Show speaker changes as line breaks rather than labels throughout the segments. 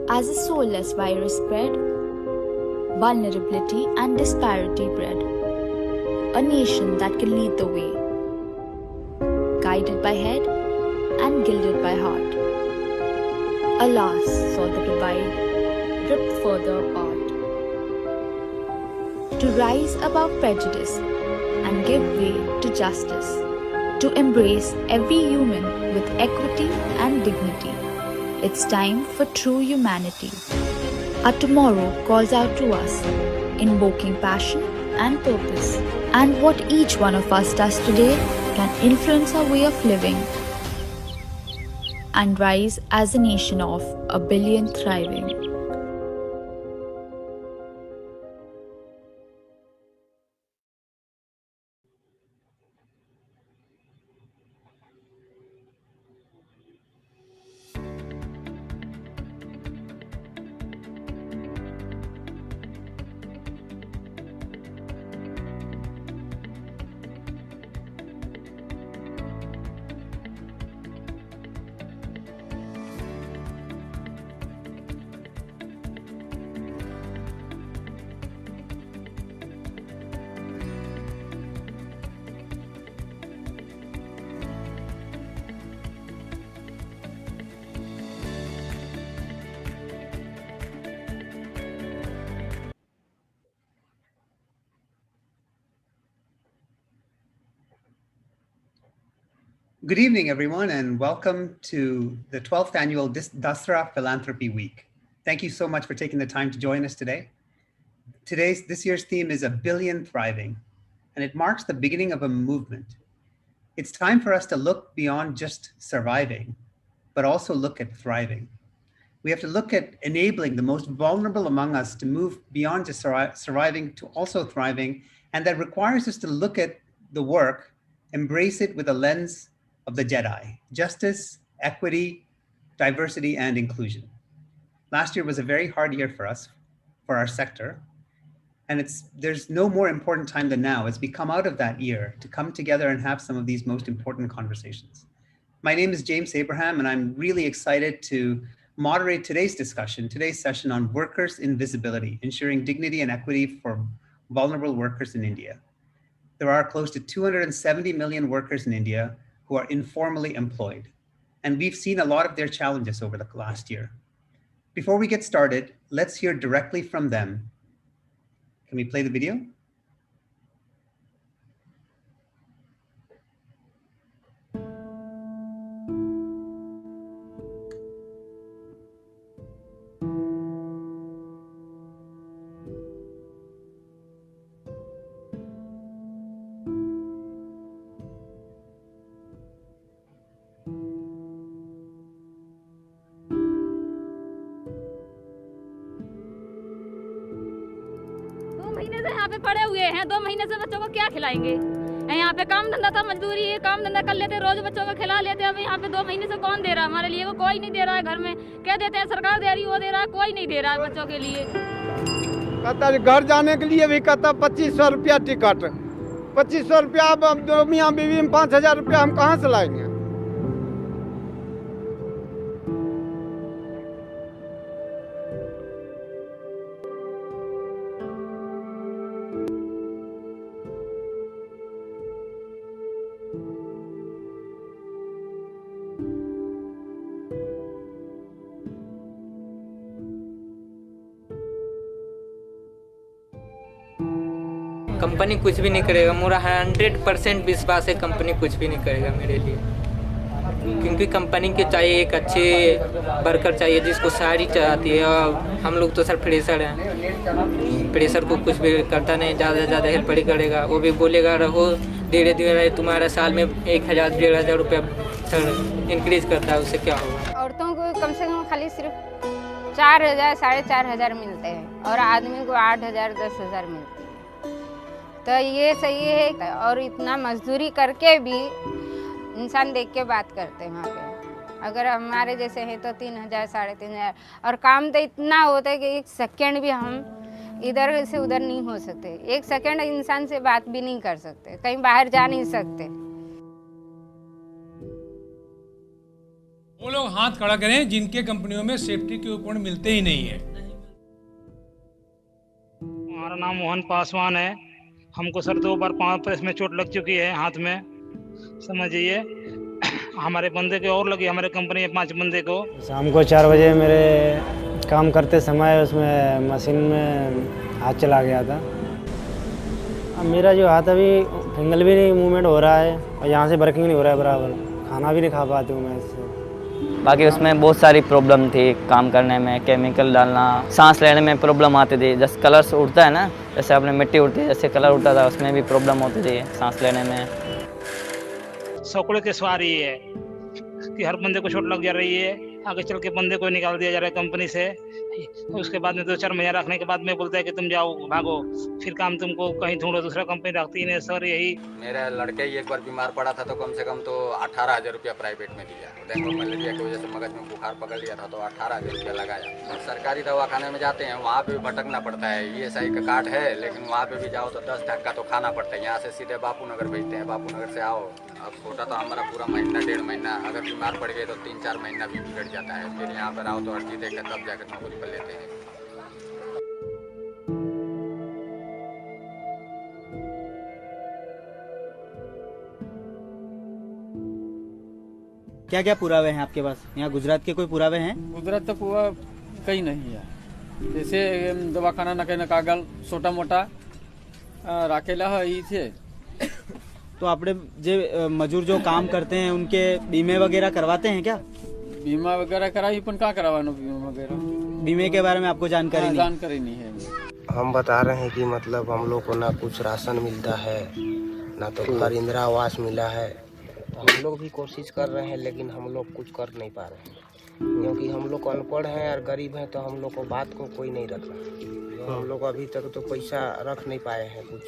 As a soulless virus spread, vulnerability and disparity bred. A nation that can lead the way, guided by head and gilded by heart. Alas, saw the divide ripped further apart. To rise above prejudice and give way to justice, to embrace every human with equity and dignity. It's time for true humanity. Our tomorrow calls out to us, invoking passion and purpose. And what each one of us does today can influence our way of living and rise as a nation of a billion thriving.
Good evening, everyone, and welcome to the 12th annual Dasra Philanthropy Week. Thank you so much for taking the time to join us today. This year's theme is A Billion Thriving, and it marks the beginning of a movement. It's time for us to look beyond just surviving, but also look at thriving. We have to look at enabling the most vulnerable among us to move beyond just surviving to also thriving, and that requires us to look at the work, embrace it with a lens of the Jedi: justice, equity, diversity, and inclusion. Last year was a very hard year for us, for our sector, and there's no more important time than now as we come out of that year to come together and have some of these most important conversations. My name is James Abraham, and I'm really excited to moderate today's session on workers' invisibility, ensuring dignity and equity for vulnerable workers in India. There are close to 270 million workers in India who are informally employed, and we've seen a lot of their challenges over the last year. Before we get started, let's hear directly from them. Can we play the video?
यहाँ पे पड़े हुए हैं, 2 महीने से बच्चों को क्या खिलाएंगे? यहाँ पे काम धंधा था, मजदूरी है, काम धंधा कर लेते, रोज बच्चों को खिला लेते। अब यहाँ पे 2 महीने से कौन दे रहा है हमारे लिए? वो कोई नहीं दे रहा है। घर में कह देते हैं सरकार दे रही, वो दे रहा है, कोई नहीं दे रहा है बच्चों के लिए।
कहता है घर जाने के लिए भी कहता 2500 रुपया टिकट, 2500 रुपया। अब मियाँ बीवी में 5000 रुपया हम कहाँ से लाएंगे?
कंपनी कुछ भी नहीं करेगा। मेरा 100% विश्वास है कंपनी कुछ भी नहीं करेगा मेरे लिए, क्योंकि कंपनी के चाहिए एक अच्छे वर्कर चाहिए जिसको सारी चाहती है। और हम लोग तो सर फ्रेशर हैं, फ्रेशर को कुछ भी करता नहीं, ज़्यादा से ज़्यादा हेल्प ही करेगा। वो भी बोलेगा रहो, धीरे धीरे तुम्हारा साल में 1000-1500 रुपया सर इंक्रीज करता है, उससे क्या होगा?
औरतों को कम से कम खाली सिर्फ 4000 4500 मिलते हैं और आदमी को 8000 10,000 मिलते हैं। तो ये सही है। और इतना मजदूरी करके भी इंसान देख के बात करते हैं वहाँ पे। अगर हमारे जैसे हैं तो 3000 3500, और काम तो इतना होता है कि 1 सेकेंड भी हम इधर से उधर नहीं हो सकते। 1 सेकेंड इंसान से बात भी नहीं कर सकते, कहीं बाहर जा नहीं सकते।
वो लोग हाथ खड़ा करें जिनके कंपनियों में सेफ्टी के उपकरण मिलते ही नहीं है।
हमारा नाम मोहन पासवान है। हमको सर 2 बार पाँव पर इसमें चोट लग चुकी है हाथ में, समझिए। हमारे बंदे को और लगी, हमारे कंपनी में 5 बंदे को।
शाम को 4 बजे मेरे काम करते समय उसमें मशीन में हाथ चला गया था। अब मेरा जो हाथ अभी फिंगल भी नहीं मूवमेंट हो रहा है और यहाँ से वर्किंग नहीं हो रहा है बराबर, खाना भी नहीं खा पाती हूँ मैं इससे।
बाकी उसमें बहुत सारी प्रॉब्लम थी, काम करने में, केमिकल डालना, सांस लेने में प्रॉब्लम आती थी। जैसे कलर्स उड़ता है ना, जैसे अपने मिट्टी उड़ती है, जैसे कलर उड़ता था, उसमें भी प्रॉब्लम होती थी सांस लेने में।
सौकड़े के सवारी है कि हर बंदे को चोट लग जा रही है, आगे चल के बंदे को निकाल दिया जा रहा है कंपनी से। उसके बाद में 2-4 महीना रखने के बाद में बोलता है कि तुम जाओ, भागो, फिर काम तुमको कहीं ढूंढो, दूसरा कंपनी रखती नहीं। सर यही
मेरा लड़का ही एक बार बीमार पड़ा था तो कम से कम तो 18,000 रुपया प्राइवेट में दिया। डेंगू मलेरिया की वजह से मगज में बुखार पकड़ लिया था तो 18,000 रुपया लगाया। और सरकारी दवाखाने में जाते हैं, वहाँ पे भी भटकना पड़ता है। ESI का कार्ड है, लेकिन वहाँ पे भी जाओ तो 10 धक्का तो खाना पड़ता है। यहाँ से सीधे बापू नगर भेजते हैं, बापू नगर से आओ। अब छोटा तो हमारा पूरा महीना 1.5 महीना, अगर बीमार पड़ गए तो 3-4 महीना भी बिगड़ जाता है। फिर यहाँ पर आओ तो अर्जी देकर तब जाकर नौकरी पर लेते हैं।
क्या क्या पुरावे हैं आपके पास? यहाँ गुजरात के कोई पुरावे हैं?
गुजरात तो पूरा कहीं नहीं है। जैसे दवाखाना नके न कागल छोटा मोटा राखेला है ये थे।
तो आपने जो मजूर जो काम करते हैं उनके बीमे वगैरह करवाते हैं क्या?
बीमा वगैरह कराई, पर कहाँ करवानो बीमा वगैरह?
बीमे के बारे में आपको जानकारी नहीं?
जानकारी नहीं है।
हम बता रहे हैं कि मतलब हम लोग को ना कुछ राशन मिलता है, ना तो घर इंदिरा आवास मिला है। हम लोग भी कोशिश कर रहे हैं, लेकिन हम लोग कुछ कर नहीं पा रहे हैं क्योंकि हम लोग अनपढ़ हैं और गरीब हैं। तो हम लोग को बात को कोई नहीं रख रहा। हम लोग अभी तक तो पैसा रख नहीं पाए हैं कुछ।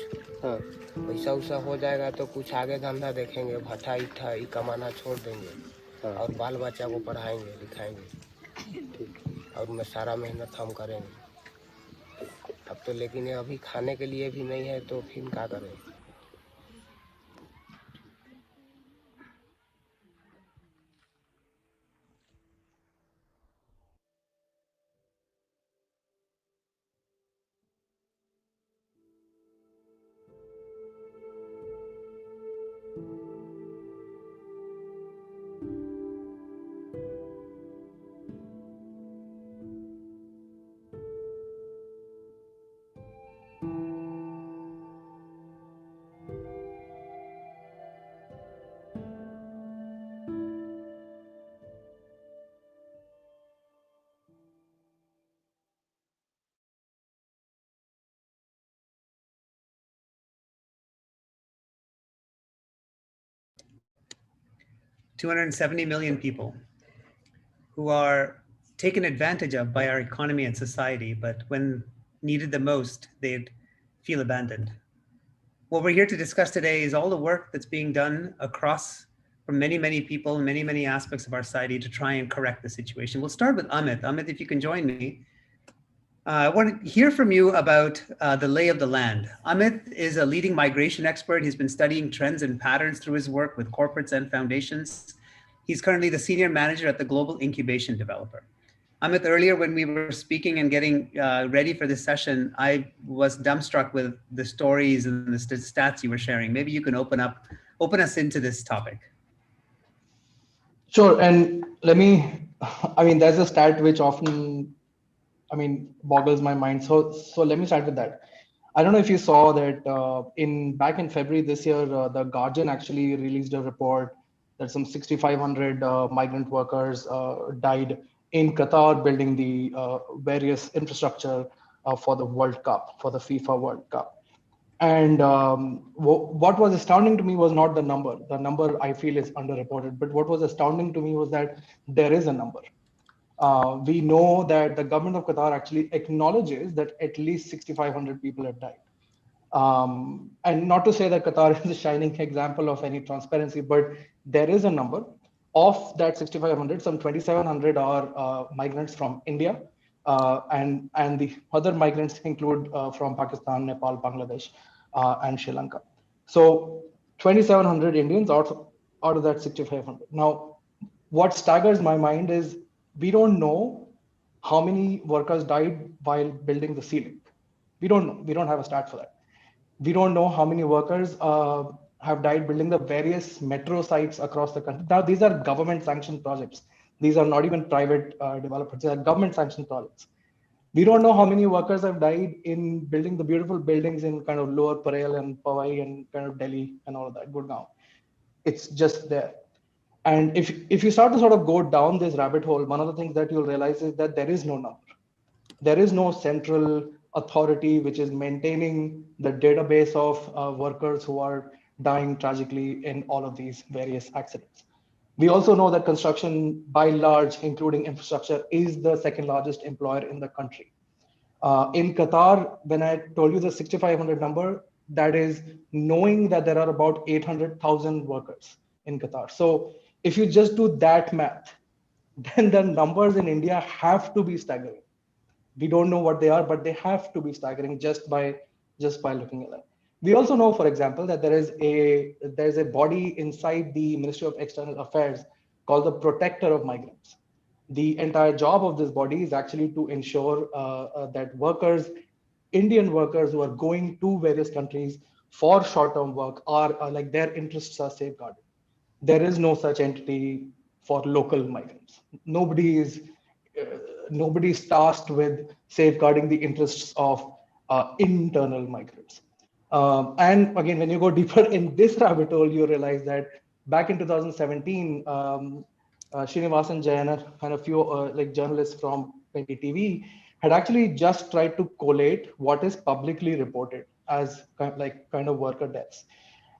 पैसा उसा हो जाएगा तो कुछ आगे धंधा देखेंगे, भट्ठा इट्ठा कमाना छोड़ देंगे और बाल बच्चा को पढ़ाएंगे लिखाएंगे और मैं सारा मेहनत हम करेंगे। अब तो लेकिन अभी खाने के लिए भी नहीं है तो फिर क्या करें।
$270 million people who are taken advantage of by our economy and society, but when needed the most, they'd feel abandoned. What we're here to discuss today is all the work that's being done across from many, many people, many, many aspects of our society to try and correct the situation. We'll start with Amit. Amit, if you can join me. I want to hear from you about the lay of the land. Amit is a leading migration expert. He's been studying trends and patterns through his work with corporates and foundations. He's currently the senior manager at the Global Incubation Developer. Amit, earlier when we were speaking and getting ready for this session, I was dumbstruck with the stories and the stats you were sharing. Maybe you can open us into this topic.
Sure, and there's a stat which often, boggles my mind. So let me start with that. I don't know if you saw that back in February this year, the Guardian actually released a report that some 6,500 migrant workers died in Qatar building the various infrastructure for the World Cup, for the FIFA World Cup. And what was astounding to me was not the number. The number I feel is underreported, but what was astounding to me was that there is a number. We know that the government of Qatar actually acknowledges that at least 6,500 people have died. And not to say that Qatar is a shining example of any transparency, but there is a number. Of that 6,500, some 2,700 are migrants from India, and the other migrants include from Pakistan, Nepal, Bangladesh, and Sri Lanka. So 2,700 Indians out of that 6,500. Now, what staggers my mind is we don't know how many workers died while building the ceiling. We don't know. We don't have a stat for that. We don't know how many workers have died building the various metro sites across the country. Now, these are government sanctioned projects. These are not even private developers. They are government sanctioned projects. We don't know how many workers have died in building the beautiful buildings in kind of Lower Parel and Powai and kind of Delhi and all of that, Gurgaon. It's just there. And if you start to sort of go down this rabbit hole, one of the things that you'll realize is that there is no number. There is no central authority which is maintaining the database of workers who are dying tragically in all of these various accidents. We also know that construction, by large, including infrastructure, is the second largest employer in the country. In Qatar, when I told you the 6,500 number, that is knowing that there are about 800,000 workers in Qatar. So if you just do that math, then the numbers in India have to be staggering. We don't know what they are, but they have to be staggering just by looking at them. We also know, for example, that there's a body inside the Ministry of External Affairs called the Protector of Migrants. The entire job of this body is actually to ensure that workers, Indian workers who are going to various countries for short-term work are like their interests are safeguarded. There is no such entity for local migrants. Nobody is tasked with safeguarding the interests of internal migrants. And again, when you go deeper in this rabbit hole, you realize that back in 2017, Srinivasan Jayanar and a few like journalists from TV had actually just tried to collate what is publicly reported as kind of worker deaths.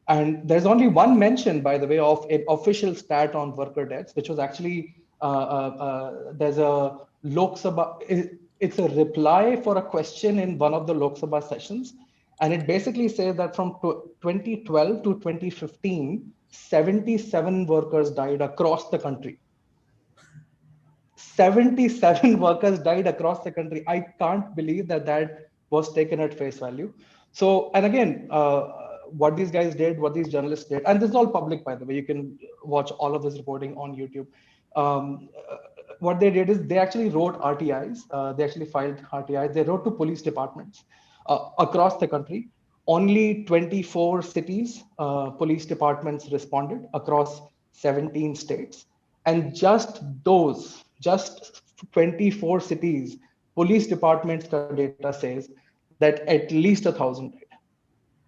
And there's only one mention, by the way, of an official stat on worker deaths, which was actually there's a Lok Sabha. It's a reply for a question in one of the Lok Sabha sessions, and it basically says that from 2012 to 2015, 77 workers died across the country. 77 workers died across the country. I can't believe that was taken at face value. So, and again, what these guys did, what these journalists did, and this is all public, by the way, you can watch all of this reporting on YouTube. What they did is they actually wrote RTIs. They actually filed RTIs. They wrote to police departments across the country. Only 24 cities, police departments responded across 17 states. And just 24 cities, police departments data says that at least 1,000 died,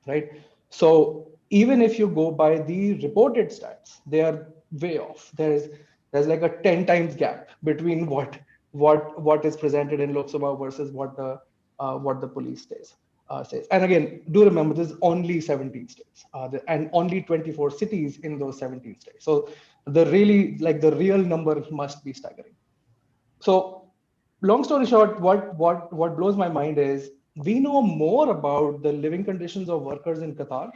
right? So even if you go by the reported stats, they are way off. There's like a 10 times gap between what is presented in Lok Sabha versus what the police says. And again, do remember this is only 17 states and only 24 cities in those 17 states. So the real number must be staggering. So long story short, what blows my mind is we know more about the living conditions of workers in Qatar.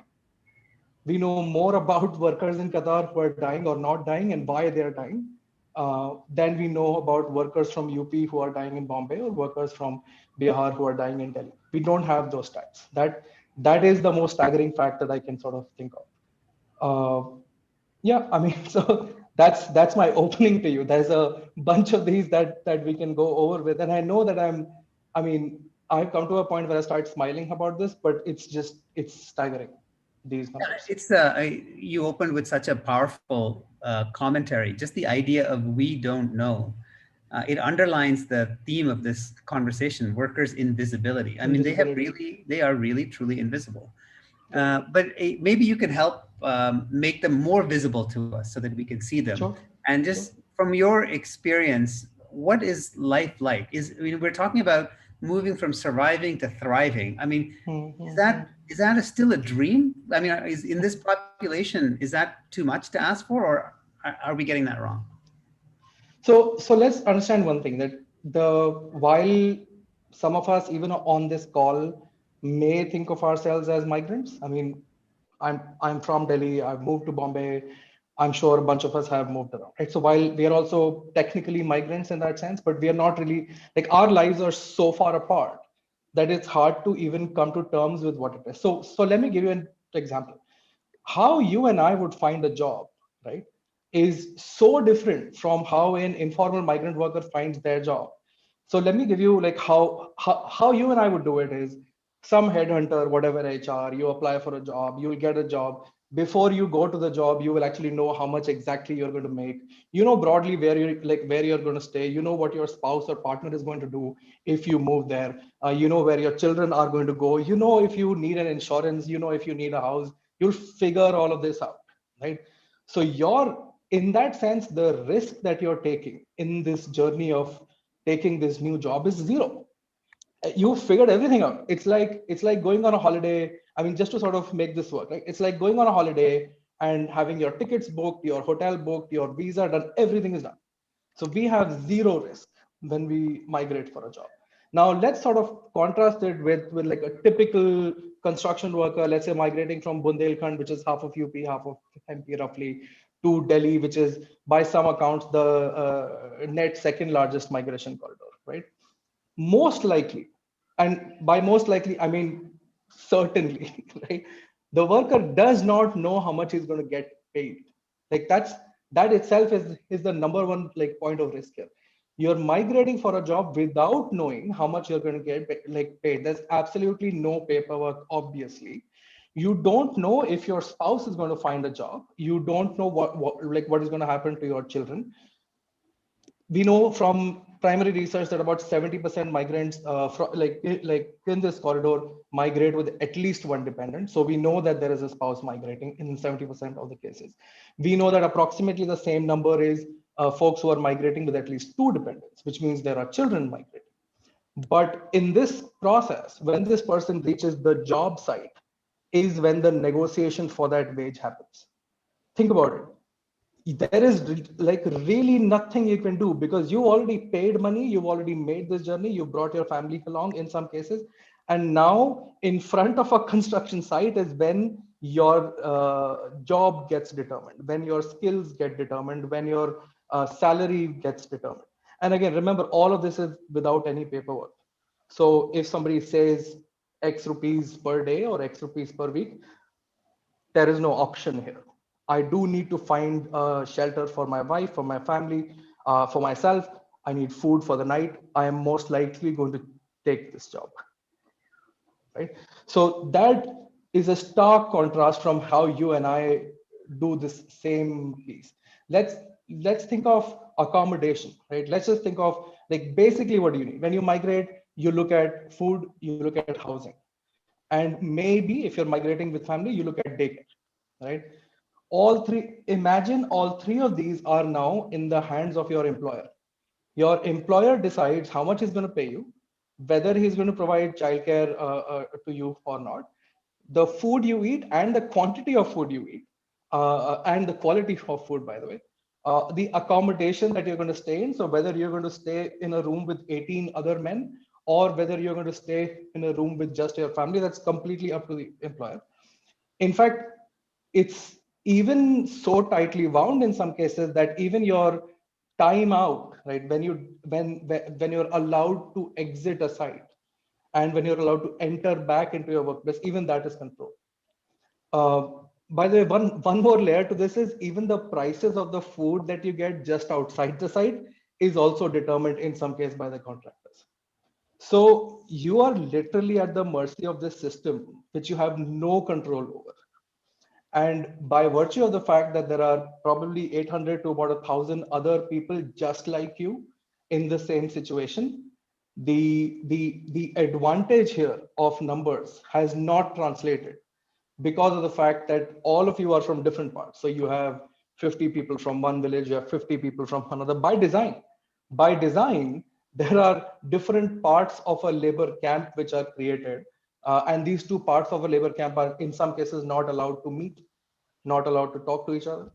We know more about workers in Qatar who are dying or not dying and why they are dying than we know about workers from UP who are dying in Bombay or workers from Bihar who are dying in Delhi. We don't have those stats. That is the most staggering fact that I can sort of think of. Yeah, I mean, so that's my opening to you. There's a bunch of these that we can go over with, and I know that I've come to a point where I start smiling about this, but it's staggering. These numbers.
It's you opened with such a powerful commentary. Just the idea of we don't know. It underlines the theme of this conversation: workers' invisibility. I mean, they are really truly invisible. But maybe you can help make them more visible to us so that we can see them.
Sure.
And just from your experience, what is life like? We're talking about moving from surviving to thriving. I mean, is that still a dream? I mean, is in this population, is that too much to ask for, or are we getting that wrong?
So let's understand one thing, that while some of us even on this call may think of ourselves as migrants. I mean, I'm from Delhi. I've moved to Bombay. I'm sure a bunch of us have moved around, right? So while we are also technically migrants in that sense, but we are not really, like, our lives are so far apart that it's hard to even come to terms with what it is. So let me give you an example. How you and I would find a job, right, is so different from how an informal migrant worker finds their job. So let me give you like how you and I would do it is some headhunter, whatever HR, you apply for a job, you'll get a job. Before you go to the job, you will actually know how much exactly you're going to make. You know broadly where you're going to stay. You know what your spouse or partner is going to do if you move there. You know where your children are going to go. You know if you need an insurance. You know if you need a house. You'll figure all of this out, right? So you're in that sense, the risk that you're taking in this journey of taking this new job is zero. You figured everything out. It's like going on a holiday. I mean, just to sort of make this work, right? It's like going on a holiday and having your tickets booked, your hotel booked, your visa done, everything is done. So we have zero risk when we migrate for a job. Now let's sort of contrast it with like a typical construction worker, let's say migrating from Bundelkhand, which is half of UP, half of MP roughly, to Delhi, which is by some accounts the net second largest migration corridor, right? Most likely, and by most likely I mean certainly, right, the worker does not know how much he's going to get paid. Like that itself is the number one like point of risk here. You're migrating for a job without knowing how much you're going to get like paid. There's absolutely no paperwork, obviously. You don't know if your spouse is going to find a job. You don't know what is going to happen to your children. We know from primary research that about 70% migrants like in this corridor migrate with at least one dependent. So we know that there is a spouse migrating in 70% of the cases. We know that approximately the same number is folks who are migrating with at least two dependents, which means there are children migrating. But in this process, when this person reaches the job site is when the negotiation for that wage happens. Think about it. There is like really nothing you can do because you already paid money, you've already made this journey, you brought your family along in some cases, and now in front of a construction site is when your job gets determined, when your skills get determined, when your salary gets determined. And again, remember, all of this is without any paperwork. So if somebody says X rupees per day or X rupees per week, there is no option here. I do need to find a shelter for my wife, for my family, for myself. I need food for the night. I am most likely going to take this job, right? So that is a stark contrast from how you and I do this same piece. Let's think of accommodation, right? Let's just think of like basically what do you need when you migrate. You look at food, you look at housing, and maybe if you're migrating with family, you look at daycare, right? Imagine all three of these are now in the hands of your employer. Your employer decides how much he's going to pay you, whether he's going to provide childcare to you or not, the food you eat and the quantity of food you eat, and the quality of food, by the way, the accommodation that you're going to stay in. So whether you're going to stay in a room with 18 other men or whether you're going to stay in a room with just your family, that's completely up to the employer. In fact, it's even so tightly wound in some cases that even your time out, right, when you're allowed to exit a site and when you're allowed to enter back into your workplace, even that is controlled. By the way, one more layer to this is even the prices of the food that you get just outside the site is also determined in some case by the contractors. So you are literally at the mercy of this system, which you have no control over. And by virtue of the fact that there are probably 800 to about 1,000 other people just like you in the same situation, the advantage here of numbers has not translated because of the fact that all of you are from different parts. So you have 50 people from one village, you have 50 people from another by design. By design, there are different parts of a labor camp which are created. And these two parts of a labor camp are in some cases not allowed to meet, not allowed to talk to each other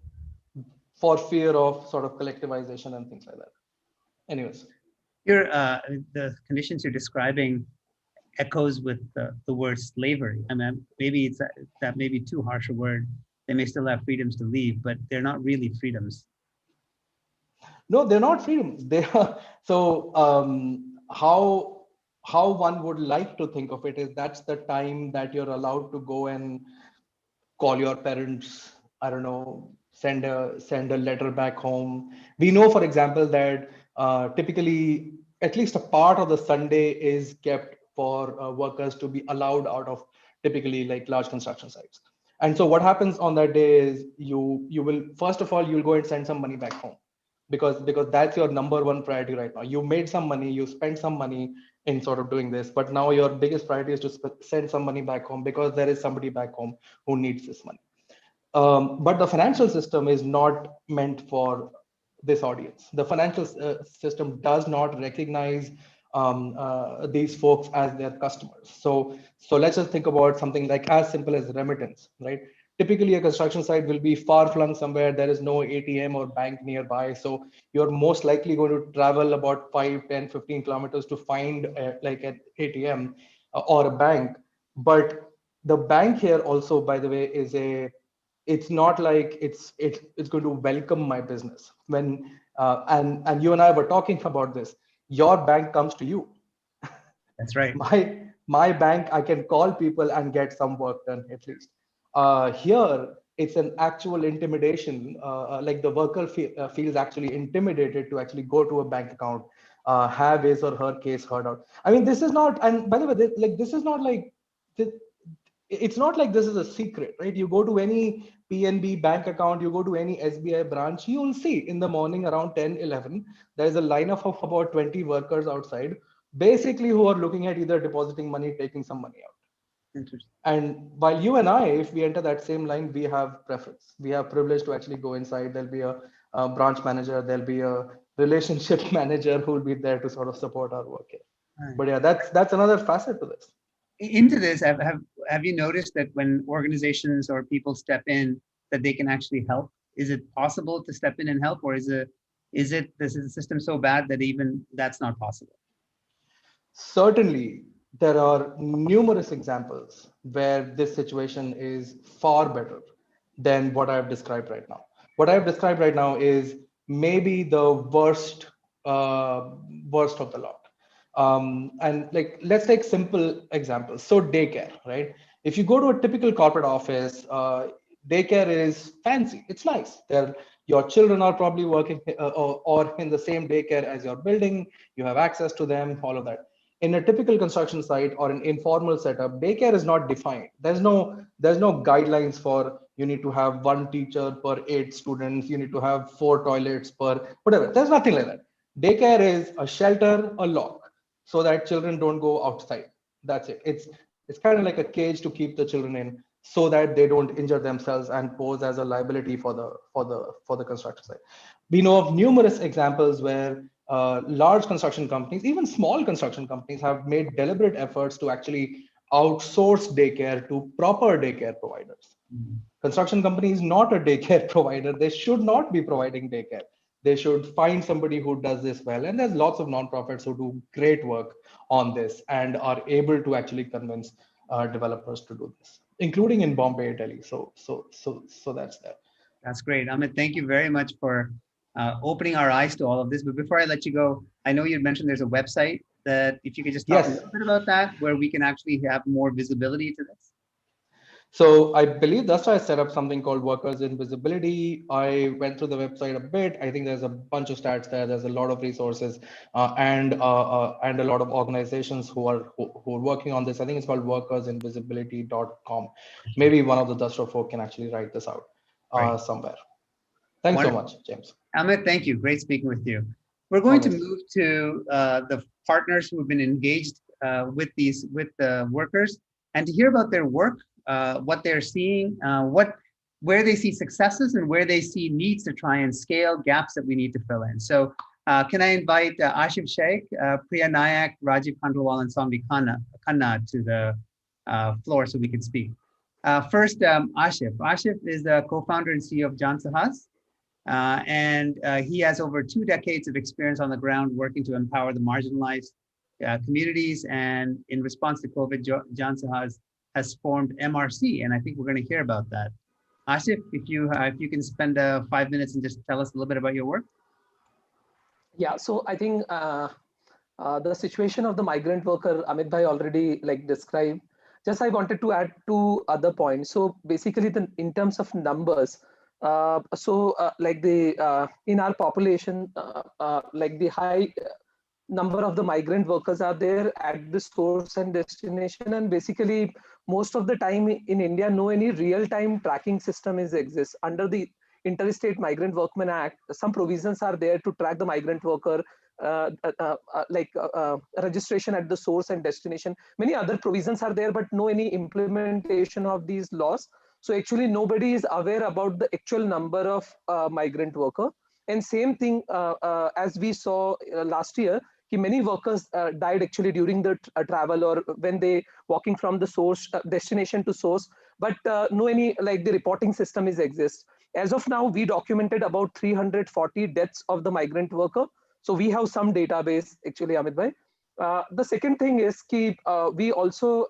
for fear of sort of collectivization and things like that. Anyways.
The conditions you're describing echoes with the word slavery. I mean, maybe that may be too harsh a word. They may still have freedoms to leave, but they're not really freedoms.
No, they're not freedoms. They are. So how one would like to think of it is that's the time that you're allowed to go and call your parents, I don't know, send a letter back home. We know, for example, that typically at least a part of the Sunday is kept for workers to be allowed out of typically like large construction sites. And so what happens on that day is you will, first of all, you'll go and send some money back home, because that's your number one priority right now. You made some money, you spent some money in sort of doing this, but now your biggest priority is to send some money back home because there is somebody back home who needs this money. But the financial system is not meant for this audience. The financial system does not recognize these folks as their customers. So let's just think about something like as simple as remittance, right? Typically, a construction site will be far flung somewhere. There is no ATM or bank nearby. So you're most likely going to travel about 5, 10, 15 kilometers to find like an ATM or a bank. But the bank here also, by the way, is it's not like it's going to welcome my business when and you and I were talking about this. Your bank comes to you.
That's right.
My bank, I can call people and get some work done at least. Here, it's an actual intimidation. Like the worker feels actually intimidated to actually go to a bank account, have his or her case heard out. I mean, this is not, and by the way, this is not like, it's not like this is a secret, right? You go to any PNB bank account, you go to any SBI branch, you will see in the morning around 10, 11, there's a lineup of about 20 workers outside, basically who are looking at either depositing money, taking some money out.
Interesting.
And while you and I, if we enter that same line, we have preference. We have privilege to actually go inside. There'll be a branch manager, there'll be a relationship manager who will be there to sort of support our work here.
Right.
But yeah, that's another facet to this.
Into this, have you noticed that when organizations or people step in, that they can actually help? Is it possible to step in and help, or is the system so bad that even that's not possible?
Certainly, there are numerous examples where this situation is far better than what I've described right now. What I've described right now is maybe the worst of the lot. And like, let's take simple examples. So daycare, right? If you go to a typical corporate office, daycare is fancy. It's nice. Your children are probably working or in the same daycare as your building. You have access to them, all of that. In a typical construction site or an informal setup, daycare is not defined. There's no guidelines for you need to have 1 teacher per 8 students. You need to have 4 toilets per whatever. There's nothing like that. Daycare is a shelter, a lock, so that children don't go outside. That's it. It's kind of like a cage to keep the children in, so that they don't injure themselves and pose as a liability for the construction site. We know of numerous examples where large construction companies, even small construction companies, have made deliberate efforts to actually outsource daycare to proper daycare providers. Mm-hmm. Construction company is not a daycare provider. They should not be providing daycare. They should find somebody who does this well. And there's lots of nonprofits who do great work on this and are able to actually convince developers to do this, including in Bombay, Delhi. So that's there.
That's great. Amit, thank you very much for opening our eyes to all of this. But before I let you go, I know you mentioned there's a website that if you could just talk a little bit about that, where we can actually have more visibility to this.
So I believe Dasra has set up something called Workers in Visibility. I went through the website a bit. I think there's a bunch of stats there. There's a lot of resources and a lot of organizations who are working on this. I think it's called workersinvisibility.com. Maybe one of the Dasra folk can actually write this out somewhere. Thanks so much, James.
Amit, thank you. Great speaking with you. We're going to move to the partners who have been engaged with the workers, and to hear about their work, what they're seeing, where they see successes and where they see needs to try and scale gaps that we need to fill in. So can I invite Ashif Sheikh, Priya Nayak, Rajiv Khandalwal, and Somni Khanna to the floor so we can speak. First, Ashif. Ashif is the co-founder and CEO of Jan Sahas. And he has over 2 decades of experience on the ground working to empower the marginalized communities. And in response to COVID, Jan Sahas has formed MRC, and I think we're going to hear about that. Ashif, if you can spend 5 minutes and just tell us a little bit about your work.
Yeah, so I think the situation of the migrant worker, Amit bhai already described. Just I wanted to add 2 other points. So basically, in terms of numbers, Like in our population, like the high number of the migrant workers are there at the source and destination, and basically most of the time in India no any real time tracking system is exists. Under the Interstate Migrant Workmen Act, some provisions are there to track the migrant worker, registration at the source and destination. Many other provisions are there, but no any implementation of these laws. So actually nobody is aware about the actual number of migrant worker. And same thing as we saw last year, many workers died actually during the travel, or when they walking from the source destination to source, but no any like the reporting system is exist. As of now, we documented about 340 deaths of the migrant worker. So we have some database actually, Amit bhai. The second thing is we also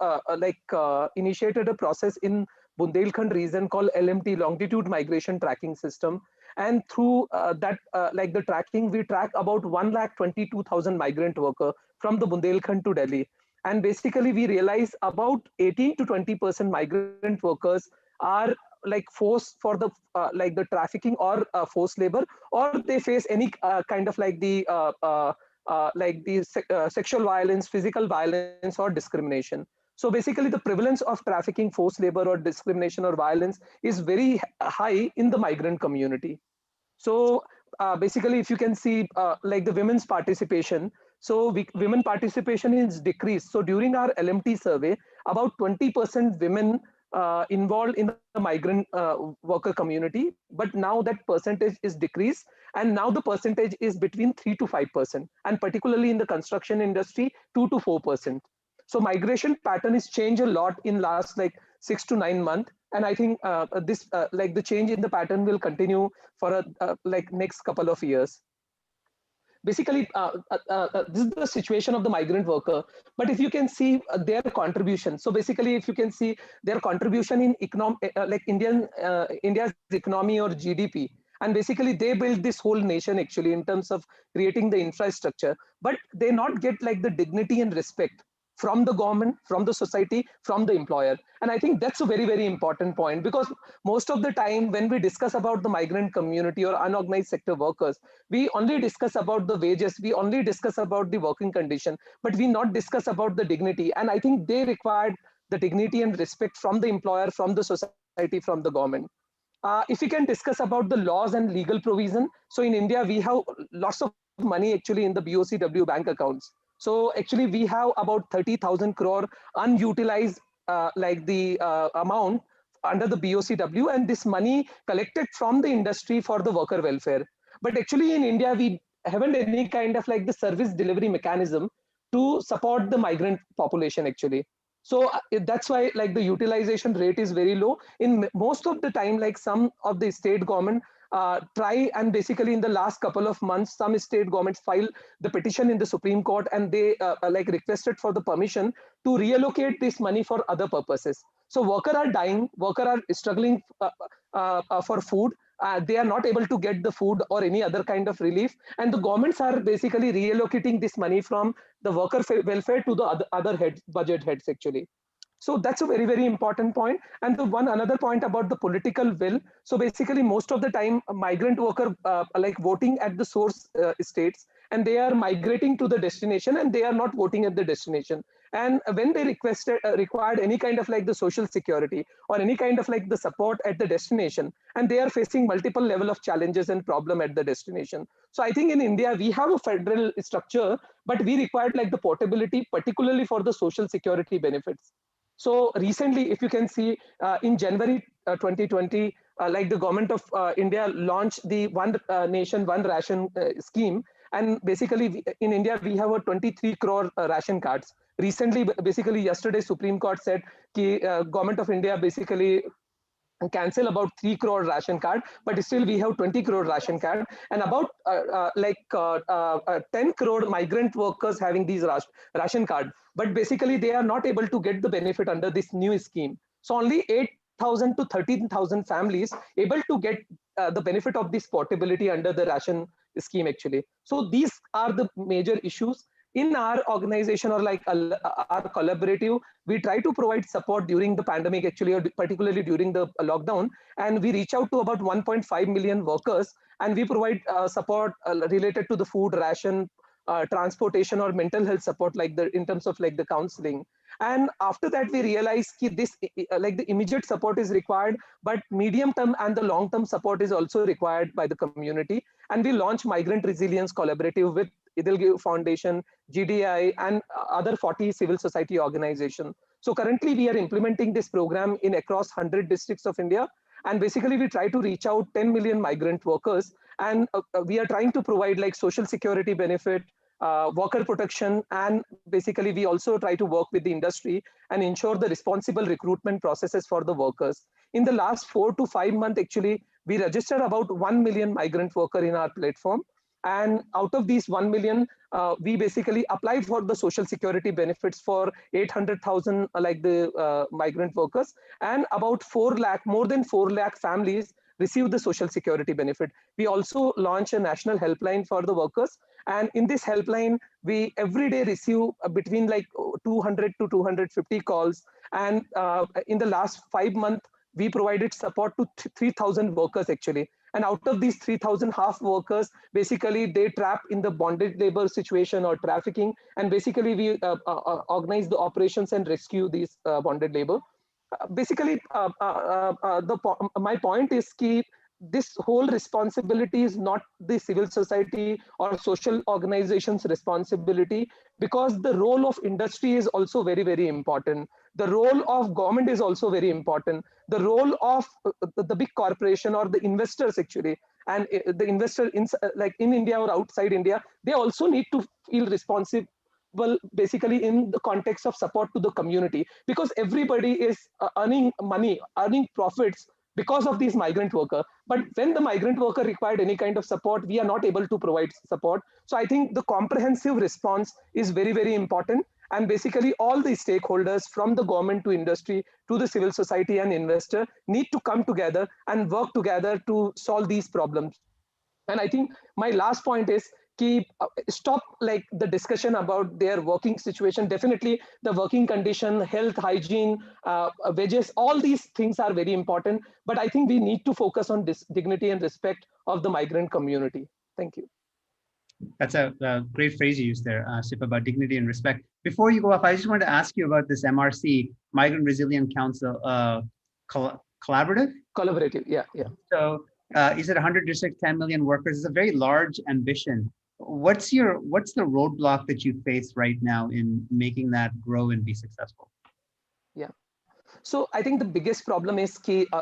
initiated a process in Bundelkhand region called LMT, Longitude Migration Tracking System. And through the tracking, we track about 122,000 migrant worker from the Bundelkhand to Delhi. And basically we realize about 18 to 20% migrant workers are like forced for the the trafficking or forced labor, or they face any kind of sexual violence, physical violence, or discrimination. So basically the prevalence of trafficking, forced labor, or discrimination or violence is very high in the migrant community. So basically, if you can see like the women's participation, so women participation is decreased. So during our LMT survey, about 20% women involved in the migrant worker community, but now that percentage is decreased, and now the percentage is between 3 to 5%, and particularly in the construction industry, 2 to 4%. So migration pattern is changed a lot in last like 6 to 9 months, and I think this like the change in the pattern will continue for like next couple of years. Basically this is the situation of the migrant worker. But if you can see their contribution, so basically if you can see their contribution in like India's economy or GDP, and basically they build this whole nation actually in terms of creating the infrastructure, but they not get like the dignity and respect from the government, from the society, from the employer. And I think that's a very, very important point, because most of the time when we discuss about the migrant community or unorganized sector workers, we only discuss about the wages, we only discuss about the working condition, but we not discuss about the dignity. And I think they require the dignity and respect from the employer, from the society, from the government. If we can discuss about the laws and legal provision, so in India we have lots of money actually in the BOCW bank accounts. So actually we have about 30,000 crore unutilized amount under the BOCW, and this money collected from the industry for the worker welfare. But actually in India we haven't any kind of like the service delivery mechanism to support the migrant population actually. So that's why like the utilization rate is very low in most of the time. Like some of the state government try, and basically in the last couple of months some state governments filed the petition in the Supreme Court, and they like requested for the permission to reallocate this money for other purposes. So workers are dying, workers are struggling for food. They are not able to get the food or any other kind of relief, and the governments are basically reallocating this money from the worker welfare to the other heads, budget heads actually. So that's a very, very important point. And the another point about the political will. So basically most of the time migrant worker like voting at the source states, and they are migrating to the destination, and they are not voting at the destination. And when they required any kind of like the social security or any kind of like the support at the destination, and they are facing multiple level of challenges and problem at the destination. So I think in India we have a federal structure, but we required like the portability, particularly for the social security benefits. So recently, if you can see, in January 2020, like the government of India launched the One Nation, One Ration scheme. And basically in India, we have a 23 crore ration cards. Recently, basically yesterday, Supreme Court said the government of India basically cancel about 3 crore ration card, but still we have 20 crore ration card, and about 10 crore migrant workers having these ration card, but basically they are not able to get the benefit under this new scheme. So only 8,000 to 13,000 families able to get the benefit of this portability under the ration scheme actually. So these are the major issues. in our organization or like our collaborative, we try to provide support during the pandemic actually, or particularly during the lockdown, and we reach out to about 1.5 million workers, and we provide support related to the food ration, transportation or mental health support, like the in terms of like the counseling. And after that we realized that this like the immediate support is required, but medium term and the long term support is also required by the community. And we launched Migrant Resilience Collaborative with Idilgi Foundation, GDI, and other 40 civil society organizations. So currently we are implementing this program in across 100 districts of India. And basically we try to reach out 10 million migrant workers, and we are trying to provide like social security benefit, worker protection, and basically we also try to work with the industry and ensure the responsible recruitment processes for the workers. In the last 4 to 5 months, actually, we registered about 1 million migrant worker in our platform. And out of these 1 million, we basically applied for the social security benefits for 800,000 like the migrant workers, and about 4 lakh, more than 4 lakh families receive the social security benefit. We also launch a national helpline for the workers. And in this helpline, we every day receive between like 200 to 250 calls. And in the last 5 months, we provided support to 3,000 workers actually. And out of these 3,000 half workers, basically they trap in the bonded labor situation or trafficking. And basically we organize the operations and rescue these bonded labor. My point is that this whole responsibility is not the civil society or social organizations' responsibility, because the role of industry is also very, very important. The role of government is also very important. The role of the big corporation or the investors actually, and the investor in like in India or outside India, they also need to feel responsible basically in the context of support to the community, because everybody is earning money, earning profits because of these migrant worker. But when the migrant worker required any kind of support, we are not able to provide support. So I think the comprehensive response is very, very important. And basically all the stakeholders from the government to industry to the civil society and investor need to come together and work together to solve these problems. And I think my last point is stop like the discussion about their working situation. Definitely the working condition, health, hygiene, wages, all these things are very important. But I think we need to focus on dignity and respect of the migrant community. Thank you.
That's a great phrase you used there, Sip, about dignity and respect. Before you go off, I just wanted to ask you about this MRC, Migrant Resilient Council collaborative?
Collaborative, yeah.
So you said 100 districts, 10 million workers. It's a very large ambition. What's the roadblock that you face right now in making that grow and be successful?
Yeah. So I think the biggest problem is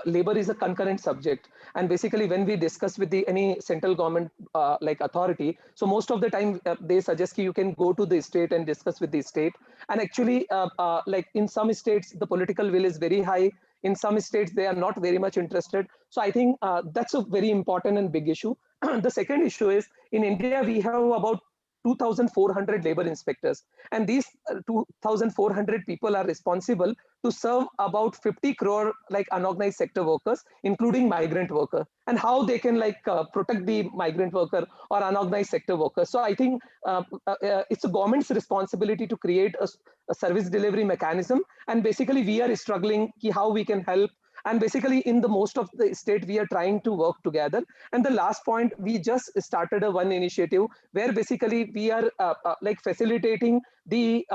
labor is a concurrent subject. And basically when we discuss with any central government like authority, so most of the time they suggest you can go to the state and discuss with the state. And actually like in some states, the political will is very high. In some states, they are not very much interested. So I think that's a very important and big issue. The second issue is in India, we have about 2,400 labor inspectors. And these 2,400 people are responsible to serve about 50 crore like unorganized sector workers, including migrant worker, and how they can like protect the migrant worker or unorganized sector workers. So I think it's a government's responsibility to create a service delivery mechanism. And basically we are struggling how we can help. And basically in the most of the state, we are trying to work together. And the last point, we just started one initiative where basically we are like facilitating the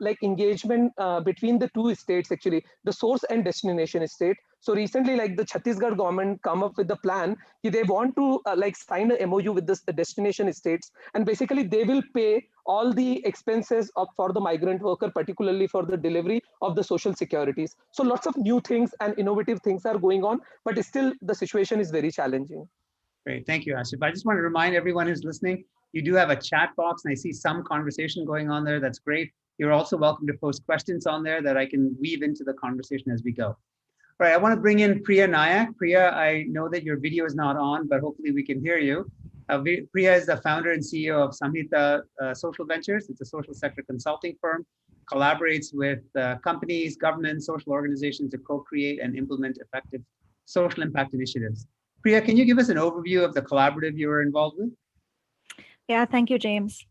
like engagement between the two states, actually, the source and destination state. So recently, like the Chhattisgarh government come up with the plan, they want to like sign a MOU with the destination states, and basically they will pay all the expenses for the migrant worker, particularly for the delivery of the social securities. So lots of new things and innovative things are going on, but still the situation is very challenging.
Great, thank you, Asif. I just want to remind everyone who's listening, you do have a chat box, and I see some conversation going on there. That's great. You're also welcome to post questions on there that I can weave into the conversation as we go. All right, I want to bring in Priya Nayak. Priya, I know that your video is not on, but hopefully we can hear you. Priya is the founder and CEO of Samhita Social Ventures. It's a social sector consulting firm, collaborates with companies, governments, social organizations to co-create and implement effective social impact initiatives. Priya, can you give us an overview of the collaborative you were involved with?
Yeah, thank you, James.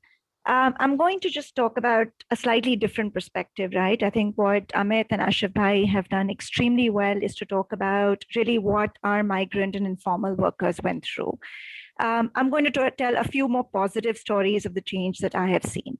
I'm going to just talk about a slightly different perspective, right? I think what Amit and Ashif Bhai have done extremely well is to talk about really what our migrant and informal workers went through. I'm going to tell a few more positive stories of the change that I have seen.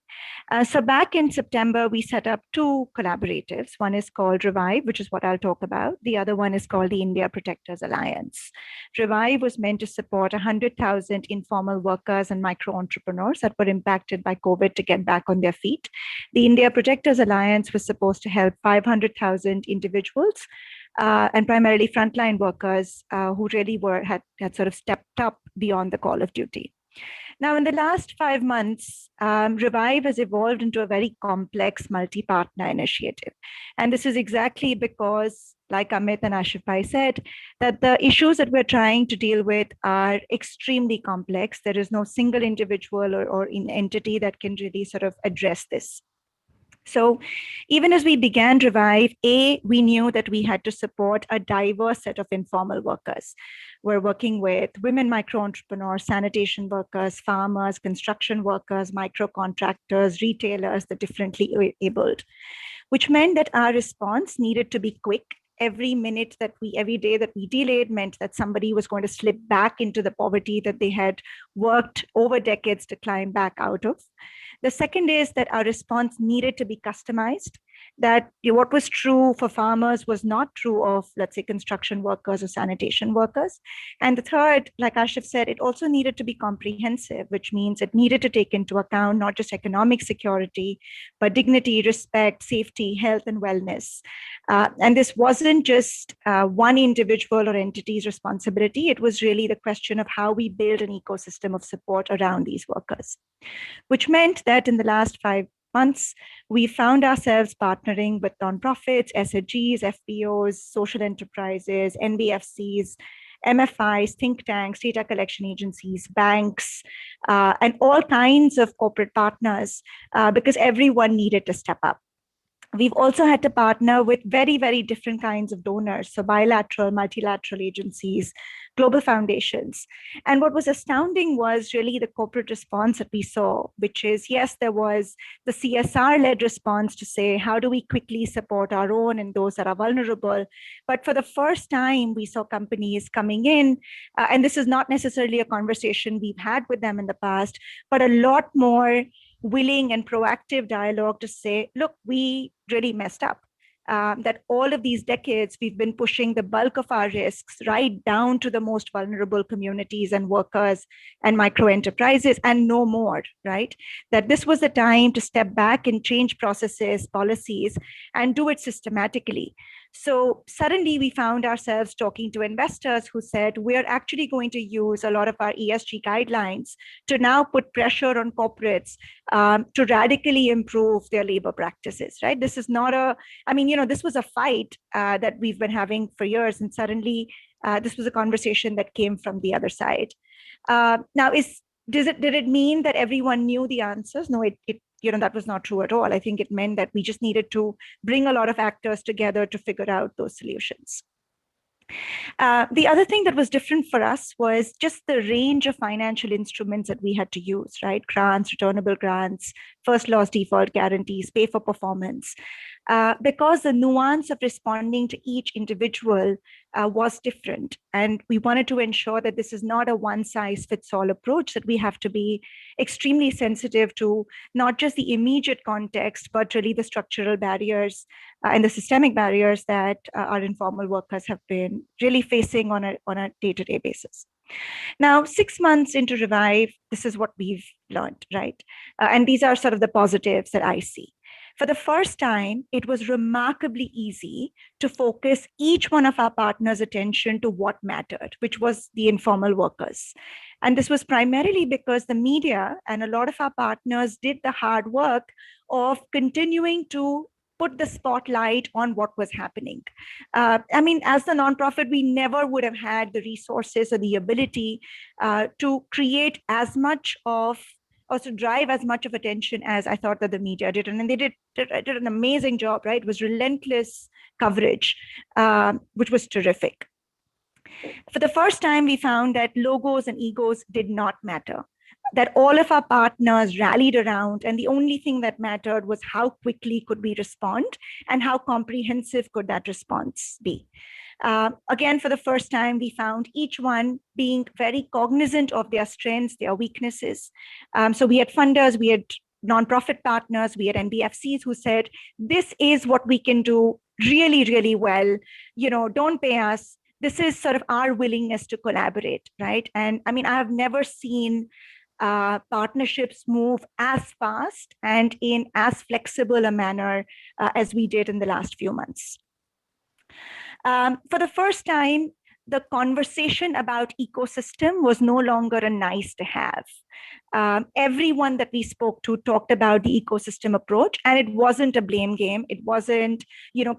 So back in September, we set up two collaboratives. One is called Revive, which is what I'll talk about. The other one is called the India Protectors Alliance. Revive was meant to support 100,000 informal workers and micro entrepreneurs that were impacted by COVID to get back on their feet. The India Protectors Alliance was supposed to help 500,000 individuals and primarily frontline workers who really had sort of stepped up beyond the call of duty. Now, in the last 5 months, Revive has evolved into a very complex multi-partner initiative. And this is exactly because, like Amit and Ashif Bhai said, that the issues that we're trying to deal with are extremely complex. There is no single individual or entity that can really sort of address this. So even as we began Revive, we knew that we had to support a diverse set of informal workers. We're working with women micro entrepreneurs, sanitation workers, farmers, construction workers, micro contractors, retailers, the differently abled, which meant that our response needed to be quick. Every day that we delayed meant that somebody was going to slip back into the poverty that they had worked over decades to climb back out of. The second is that our response needed to be customized, that what was true for farmers was not true of, let's say, construction workers or sanitation workers. And the third, like Ashif said, it also needed to be comprehensive, which means it needed to take into account not just economic security, but dignity, respect, safety, health, and wellness. And this wasn't just one individual or entity's responsibility. It was really the question of how we build an ecosystem of support around these workers, which meant that in the last 5 months, we found ourselves partnering with nonprofits, SHGs, FPOs, social enterprises, NBFCs, MFIs, think tanks, data collection agencies, banks, and all kinds of corporate partners, because everyone needed to step up. We've also had to partner with very, very different kinds of donors, so bilateral, multilateral agencies, global foundations. And what was astounding was really the corporate response that we saw, which is, yes, there was the CSR-led response to say, how do we quickly support our own and those that are vulnerable? But for the first time, we saw companies coming in, and this is not necessarily a conversation we've had with them in the past, but a lot more willing and proactive dialogue to say, look, we really messed up. That all of these decades, we've been pushing the bulk of our risks right down to the most vulnerable communities and workers and micro enterprises and no more, right? That this was the time to step back and change processes, policies, and do it systematically. So suddenly we found ourselves talking to investors who said, we're actually going to use a lot of our ESG guidelines to now put pressure on corporates to radically improve their labor practices, right? This is not this was a fight that we've been having for years. And suddenly this was a conversation that came from the other side. Now, did it mean that everyone knew the answers? No, that was not true at all. I think it meant that we just needed to bring a lot of actors together to figure out those solutions. The other thing that was different for us was just the range of financial instruments that we had to use, right? Grants, returnable grants, first loss default guarantees, pay for performance. Because the nuance of responding to each individual was different. And we wanted to ensure that this is not a one-size-fits-all approach, that we have to be extremely sensitive to not just the immediate context, but really the structural barriers and the systemic barriers that our informal workers have been really facing on a day-to-day basis. Now, 6 months into Revive, this is what we've learned, right? And these are sort of the positives that I see. For the first time, it was remarkably easy to focus each one of our partners' attention to what mattered, which was the informal workers. And this was primarily because the media and a lot of our partners did the hard work of continuing to put the spotlight on what was happening. As the nonprofit, we never would have had the resources or the ability to create as much of, or to drive as much of attention as I thought that the media did. And they did an amazing job, right? It was relentless coverage, which was terrific. For the first time, we found that logos and egos did not matter. that all of our partners rallied around, and the only thing that mattered was how quickly could we respond and how comprehensive could that response be. Again, for the first time, we found each one being very cognizant of their strengths, their weaknesses. So we had funders, we had nonprofit partners, we had NBFCs who said, this is what we can do really, really well. Don't pay us. This is sort of our willingness to collaborate, right? And I mean, I have never seen partnerships move as fast and in as flexible a manner as we did in the last few months. For the first time, the conversation about ecosystem was no longer a nice to have. Everyone that we spoke to talked about the ecosystem approach, and it wasn't a blame game. It wasn't,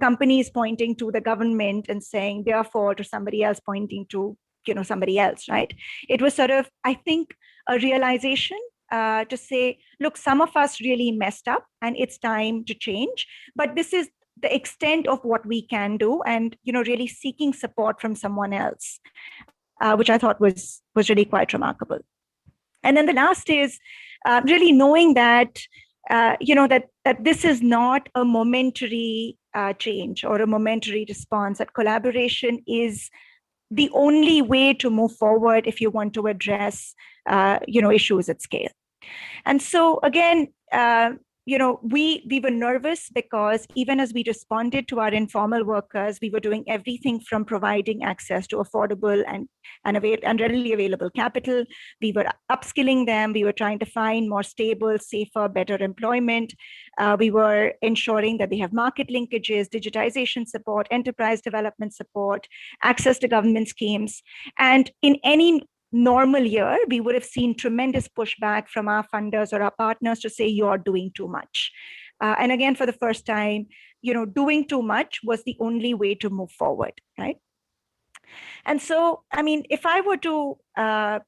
companies pointing to the government and saying their fault, or somebody else pointing to, somebody else, right? It was sort of, I think, a realization to say, look, some of us really messed up and it's time to change, but this is the extent of what we can do, and really seeking support from someone else, which I thought was really quite remarkable. And then the last is really knowing that that this is not a momentary change or a momentary response, that collaboration is the only way to move forward if you want to address issues at scale. And so again, we were nervous because even as we responded to our informal workers, we were doing everything from providing access to affordable and readily available capital. We were upskilling them. We were trying to find more stable, safer, better employment. We were ensuring that they have market linkages, digitization support, enterprise development support, access to government schemes. And in any normal year, we would have seen tremendous pushback from our funders or our partners to say, you're doing too much. And again, for the first time, doing too much was the only way to move forward, right? And so, I mean, if I were to, sort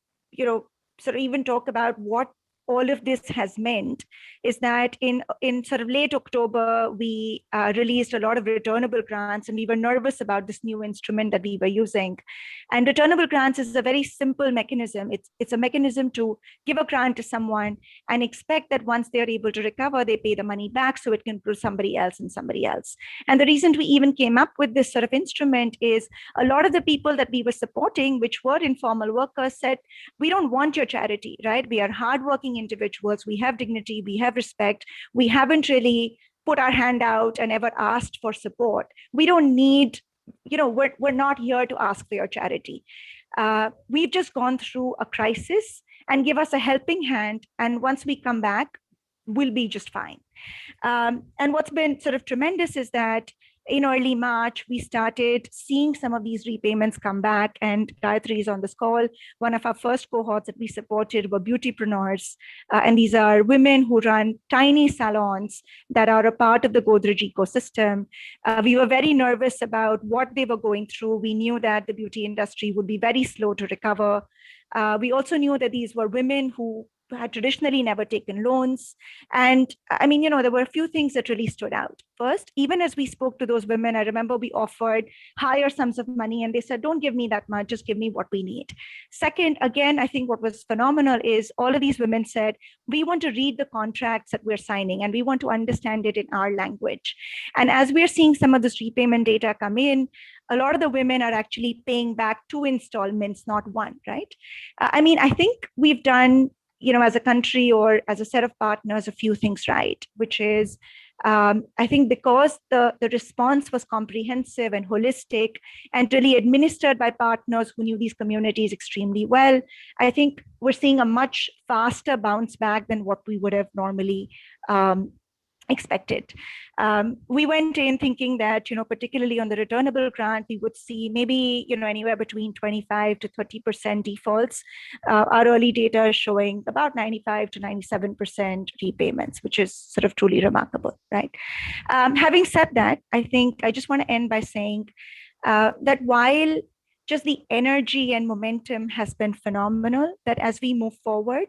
of even talk about what all of this has meant, is that in sort of late October, we released a lot of returnable grants, and we were nervous about this new instrument that we were using. And returnable grants is a very simple mechanism. It's a mechanism to give a grant to someone and expect that once they're able to recover, they pay the money back so it can go to somebody else and somebody else. And the reason we even came up with this sort of instrument is a lot of the people that we were supporting, which were informal workers, said, we don't want your charity, right? We are hardworking individuals, we have dignity, we have respect, we haven't really put our hand out and ever asked for support. We don't need, we're not here to ask for your charity. We've just gone through a crisis, and give us a helping hand, and once we come back, we'll be just fine. And what's been sort of tremendous is that in early March, we started seeing some of these repayments come back, and Gayatri is on this call. One of our first cohorts that we supported were beautypreneurs, and these are women who run tiny salons that are a part of the Godrej ecosystem. We were very nervous about what they were going through. We knew that the beauty industry would be very slow to recover. We also knew that these were women who had traditionally never taken loans. And I mean, there were a few things that really stood out. First, even as we spoke to those women, I remember we offered higher sums of money, and they said, don't give me that much, just give me what we need. Second, again, I think what was phenomenal is all of these women said, we want to read the contracts that we're signing, and we want to understand it in our language. And as we're seeing some of this repayment data come in, a lot of the women are actually paying back 2 installments, not 1, right? I mean, I think we've done, as a country or as a set of partners, a few things right, which is, I think because the response was comprehensive and holistic and really administered by partners who knew these communities extremely well, I think we're seeing a much faster bounce back than what we would have normally expected. We went in thinking that, particularly on the returnable grant, we would see maybe, anywhere between 25 to 30% defaults. Our early data is showing about 95 to 97% repayments, which is sort of truly remarkable, right? Having said that, I think I just want to end by saying that while just the energy and momentum has been phenomenal, that as we move forward,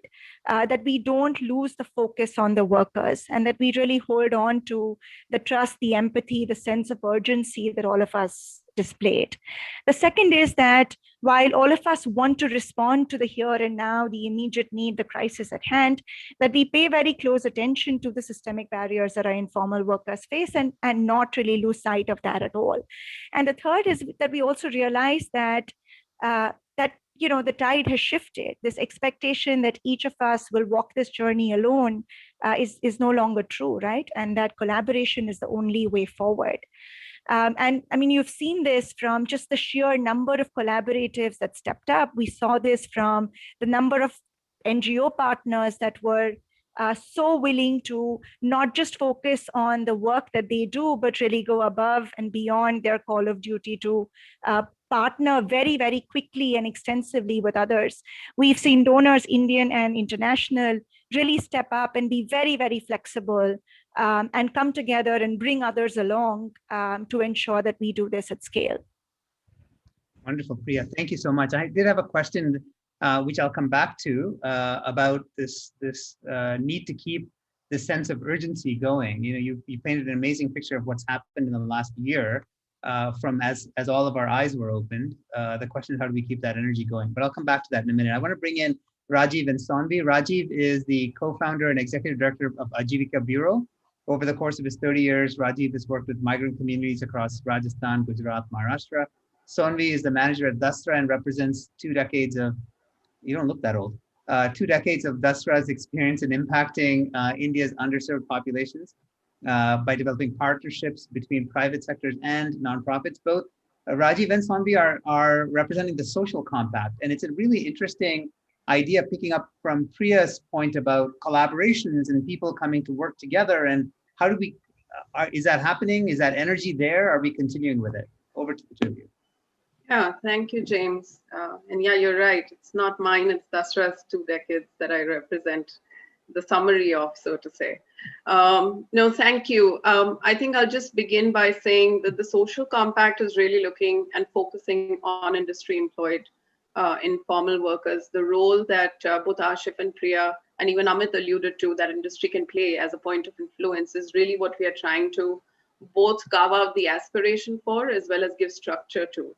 that we don't lose the focus on the workers, and that we really hold on to the trust, the empathy, the sense of urgency that all of us displayed. The second is that while all of us want to respond to the here and now, the immediate need, the crisis at hand, that we pay very close attention to the systemic barriers that our informal workers face and not really lose sight of that at all. And the third is that we also realize that the tide has shifted. This expectation that each of us will walk this journey alone is no longer true, right? And that collaboration is the only way forward. And I mean, you've seen this from just the sheer number of collaboratives that stepped up. We saw this from the number of NGO partners that were so willing to not just focus on the work that they do, but really go above and beyond their call of duty to partner very, very quickly and extensively with others. We've seen donors, Indian and international, really step up and be very, very flexible and come together and bring others along to ensure that we do this at scale.
Wonderful, Priya. Thank you so much. I did have a question, which I'll come back to, about this need to keep the sense of urgency going. You painted an amazing picture of what's happened in the last year from as all of our eyes were opened. The question is, how do we keep that energy going? But I'll come back to that in a minute. I want to bring in Rajiv and Sonvi. Rajiv is the co-founder and executive director of Ajivika Bureau. Over the course of his 30 years, Rajiv has worked with migrant communities across Rajasthan, Gujarat, Maharashtra. Sonvi is the manager at Dasra and represents 2 decades of, you don't look that old, 2 decades of Dasra's experience in impacting India's underserved populations by developing partnerships between private sectors and nonprofits. Both Rajiv and Sonvi are representing the social compact. And it's a really interesting idea, picking up from Priya's point about collaborations and people coming to work together. And how do we, is that happening? Is that energy there? Are we continuing with it? Over to the two of you.
Yeah, thank you, James. And yeah, you're right. It's not mine, it's Dasra's 2 decades that I represent the summary of, so to say. No, thank you. I think I'll just begin by saying that the social compact is really looking and focusing on industry employed informal workers, the role that both Ashif and Priya and even Amit alluded to, that industry can play as a point of influence, is really what we are trying to both carve out the aspiration for as well as give structure to.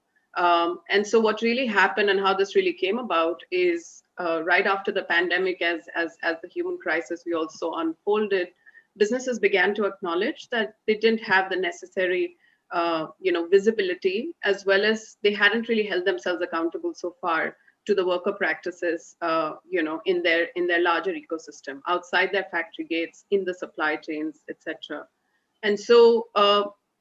And so what really happened and how this really came about is right after the pandemic, as the human crisis we also unfolded, businesses began to acknowledge that they didn't have the necessary visibility, as well as they hadn't really held themselves accountable so far to the worker practices, in their larger ecosystem, outside their factory gates, in the supply chains, etc. And so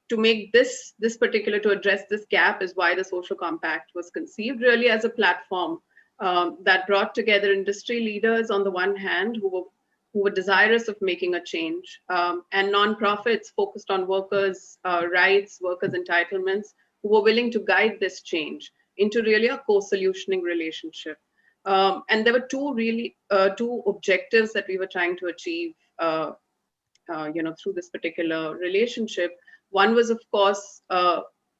to make this particular, to address this gap is why the social compact was conceived, really as a platform that brought together industry leaders on the one hand who were desirous of making a change, and nonprofits focused on workers' rights, workers' entitlements, who were willing to guide this change into really a co-solutioning relationship. And there were two objectives that we were trying to achieve, through this particular relationship. One was, of course,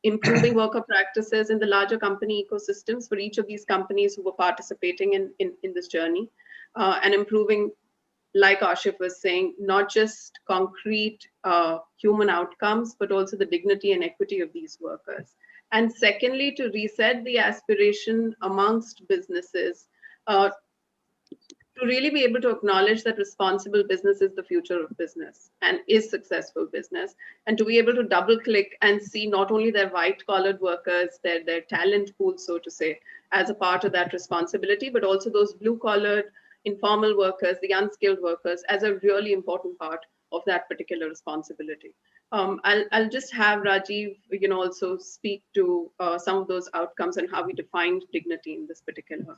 improving worker practices in the larger company ecosystems for each of these companies who were participating in this journey, and improving, like Ashif was saying, not just concrete human outcomes, but also the dignity and equity of these workers. And secondly, to reset the aspiration amongst businesses to really be able to acknowledge that responsible business is the future of business and is successful business, and to be able to double click and see not only their white collared workers, their talent pool, so to say, as a part of that responsibility, but also those blue collared informal workers, the unskilled workers, as a really important part of that particular responsibility. I'll just have Rajiv, also speak to some of those outcomes and how we defined dignity in this particular.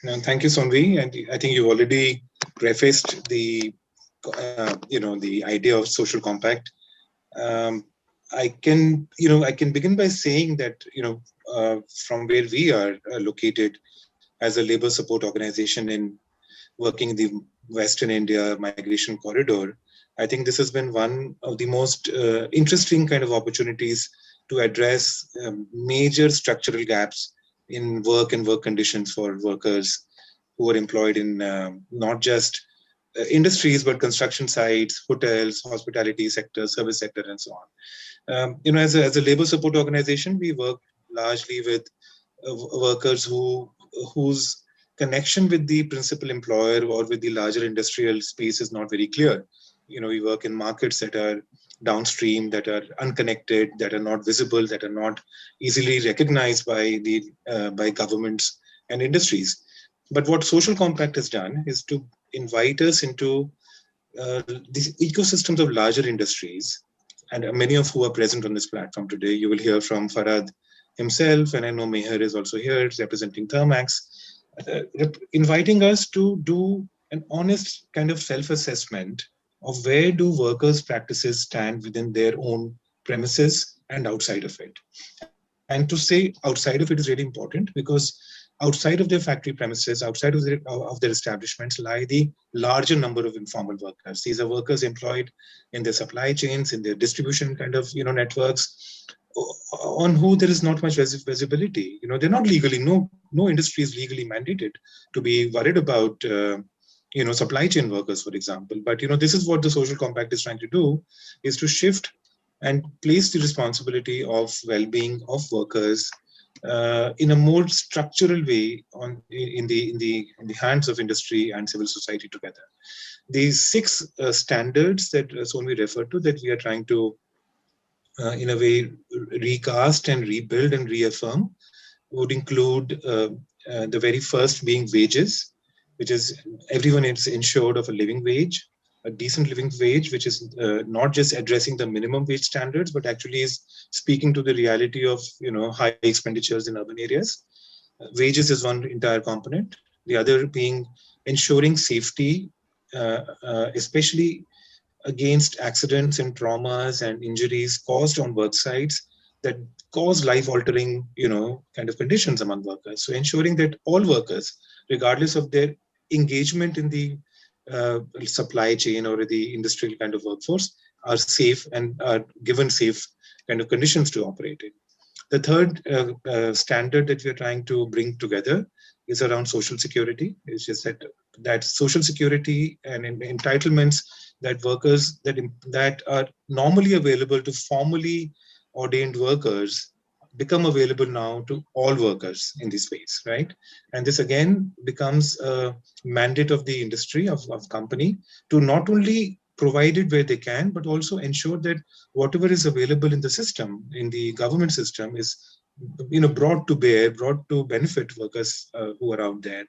No, thank you, Sonvi. And I think you already prefaced the, the idea of social compact. I can begin by saying that, from where we are located as a labor support organization in working in the Western India migration corridor, I think this has been one of the most interesting kind of opportunities to address major structural gaps in work and work conditions for workers who are employed in not just industries, but construction sites, hotels, hospitality sector, service sector, and so on. As a labor support organization, we work largely with workers whose connection with the principal employer or with the larger industrial space is not very clear. We work in markets that are downstream, that are unconnected, that are not visible, that are not easily recognized by governments and industries. But what Social Compact has done is to invite us into these ecosystems of larger industries, and many of who are present on this platform today. You will hear from Farad himself, and I know Meher is also here representing Thermax, inviting us to do an honest kind of self-assessment of where do workers' practices stand within their own premises and outside of it. And to say outside of it is really important, because outside of their factory premises, outside of their establishments, lie the larger number of informal workers. These are workers employed in their supply chains, in their distribution kind of networks, on who there is not much visibility. They're not legally, no industry is legally mandated to be worried about supply chain workers, for example. But this is what the Social Compact is trying to do, is to shift and place the responsibility of well-being of workers in a more structural way in the hands of industry and civil society together. These 6 standards that Sonvi referred to, that we are trying to in a way recast and rebuild and reaffirm, would include the very first being wages, which is everyone is ensured of a living wage, a decent living wage, which is not just addressing the minimum wage standards, but actually is speaking to the reality of high expenditures in urban areas. Wages is one entire component. The other being ensuring safety, especially against accidents and traumas and injuries caused on work sites that cause life-altering, kind of conditions among workers. So ensuring that all workers, regardless of their engagement in the supply chain or the industrial kind of workforce, are safe and are given safe kind of conditions to operate in. The third standard that we are trying to bring together is around social security. It's just that social security and entitlements that workers that are normally available to formally ordained workers become available now to all workers in this space, right? And this again becomes a mandate of the industry, of company, to not only provide it where they can, but also ensure that whatever is available in the system, in the government system, is brought to bear, brought to benefit workers who are out there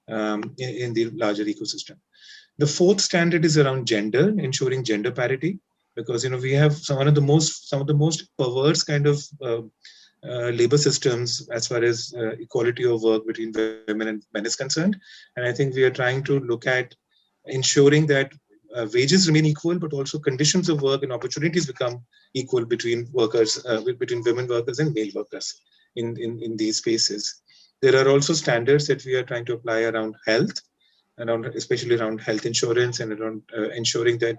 in the larger ecosystem. The fourth standard is around gender, ensuring gender parity, because we have some of the most perverse kind of labor systems as far as equality of work between women and men is concerned. And I think we are trying to look at ensuring that wages remain equal, but also conditions of work and opportunities become equal between workers, between women workers and male workers in these spaces. There are also standards that we are trying to apply around health, especially around health insurance, and around ensuring that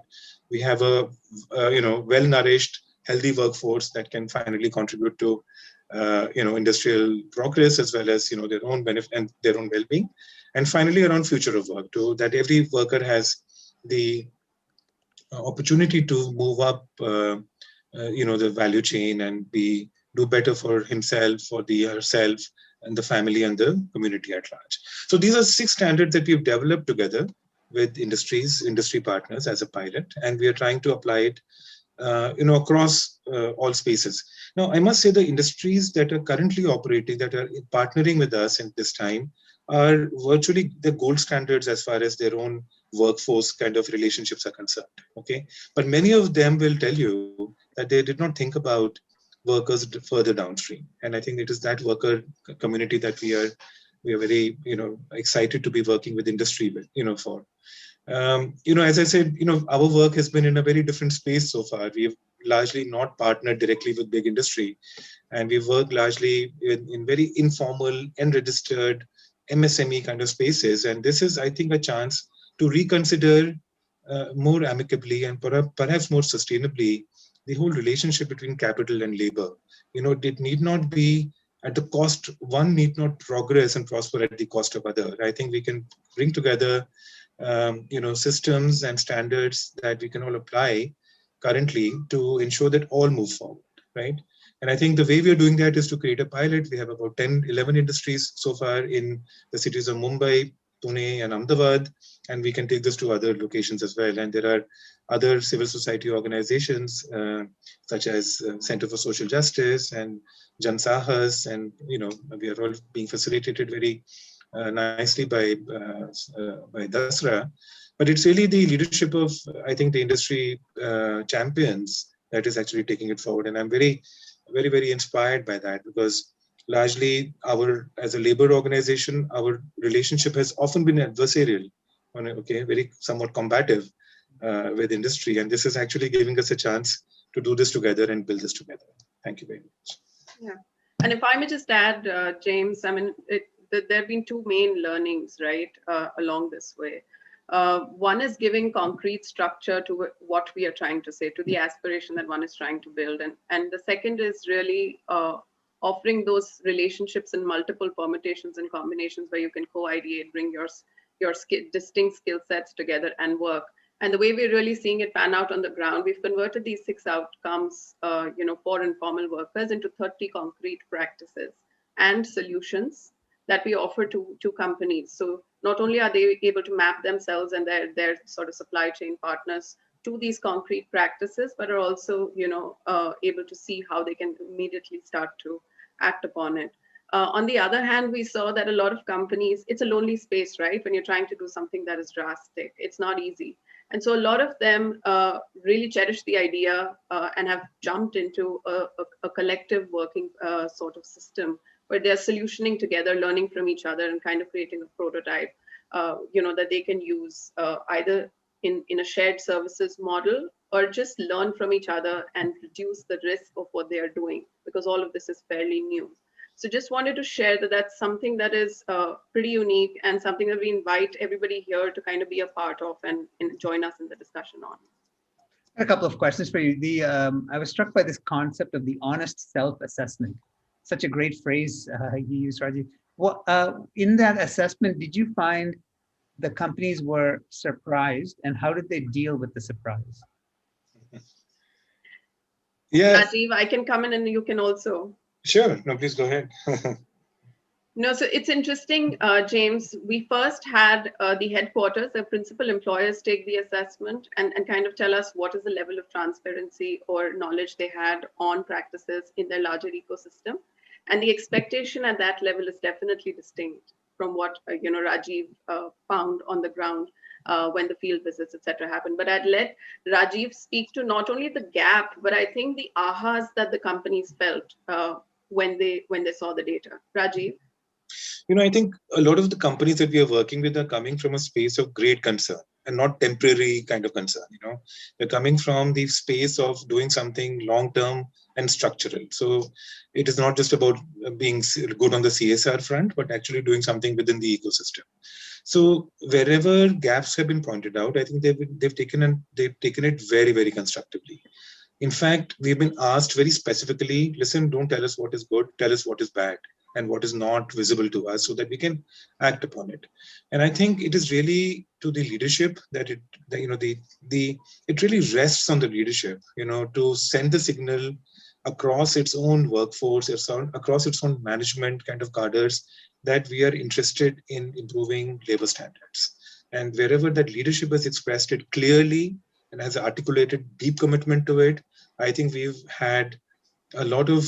we have a well-nourished, healthy workforce that can finally contribute to industrial progress, as well as their own benefit and their own well-being. And finally, around future of work, too, that every worker has the opportunity to move up the value chain and do better for himself, for herself, and the family and the community at large. So these are 6 standards that we've developed together with industry partners as a pilot, and we are trying to apply it across all spaces. Now, I must say the industries that are currently operating, that are partnering with us at this time, are virtually the gold standards as far as their own workforce kind of relationships are concerned. Okay, but many of them will tell you that they did not think about workers further downstream, and I think it is that worker community that we are very excited to be working with industry with, for. As I said, our work has been in a very different space so far. We've largely not partnered directly with big industry, and we've worked largely in very informal and registered MSME kind of spaces. And this is, I think, a chance to reconsider more amicably and perhaps more sustainably the whole relationship between capital and labor. It need not be at the cost, one need not progress and prosper at the cost of other. I think we can bring together systems and standards that we can all apply currently to ensure that all move forward, right? And I think the way we are doing that is to create a pilot. We have about 10, 11 industries so far in the cities of Mumbai, Pune, and Ahmedabad, and we can take this to other locations as well. And there are other civil society organizations such as Center for Social Justice and Jan Sahas, and we are all being facilitated very nicely by Dasra. But it's really the leadership of, I think, the industry champions that is actually taking it forward. And I'm very, very, very inspired by that, because largely as a labor organization, our relationship has often been adversarial, very somewhat combative with industry. And this is actually giving us a chance to do this together and build this together. Thank you very much.
Yeah. And if I may just add, James, I mean, there have been two main learnings, right, along this way. One is giving concrete structure to what we are trying to say, to the aspiration that one is trying to build. And the second is really offering those relationships in multiple permutations and combinations where you can co-ideate, bring your distinct skill sets together and work. And the way we're really seeing it pan out on the ground, we've converted these 6 outcomes, for informal workers into 30 concrete practices and solutions that we offer to companies. So not only are they able to map themselves and their sort of supply chain partners to these concrete practices, but are also, able to see how they can immediately start to act upon it. On the other hand, we saw that a lot of companies, it's a lonely space, right? When you're trying to do something that is drastic, it's not easy. And so a lot of them really cherish the idea and have jumped into a collective working sort of system where they're solutioning together, learning from each other, and kind of creating a prototype, that they can use either in a shared services model, or just learn from each other and reduce the risk of what they are doing, because all of this is fairly new. So just wanted to share that that's something that is pretty unique, and something that we invite everybody here to kind of be a part of and join us in the discussion on.
A couple of questions for you. I was struck by this concept of the honest self-assessment. Such a great phrase you used, Rajiv. What, in that assessment, did you find the companies were surprised, and how did they deal with the surprise?
Yeah.
Rajiv, I can come in and you can also.
Sure. No, please go ahead.
No, so it's interesting, James. We first had the headquarters, the principal employers, take the assessment and kind of tell us what is the level of transparency or knowledge they had on practices in their larger ecosystem. And the expectation at that level is definitely distinct from what Rajiv found on the ground when the field visits, etc. happened. But I'd let Rajiv speak to not only the gap, but I think the ahas that the companies felt when they saw the data. Rajiv?
I think a lot of the companies that we are working with are coming from a space of great concern and not temporary kind of concern. They're coming from the space of doing something long-term and structural. So it is not just about being good on the CSR front, but actually doing something within the ecosystem. So wherever gaps have been pointed out, I think they've taken it very, very constructively. In fact, we've been asked very specifically, listen, don't tell us what is good, tell us what is bad and what is not visible to us, so that we can act upon it. And I think it is really to the leadership that it really rests on the leadership, to send the signal across its own workforce, across its own management kind of cadres, that we are interested in improving labor standards. And wherever that leadership has expressed it clearly and has articulated deep commitment to it, I think we've had a lot of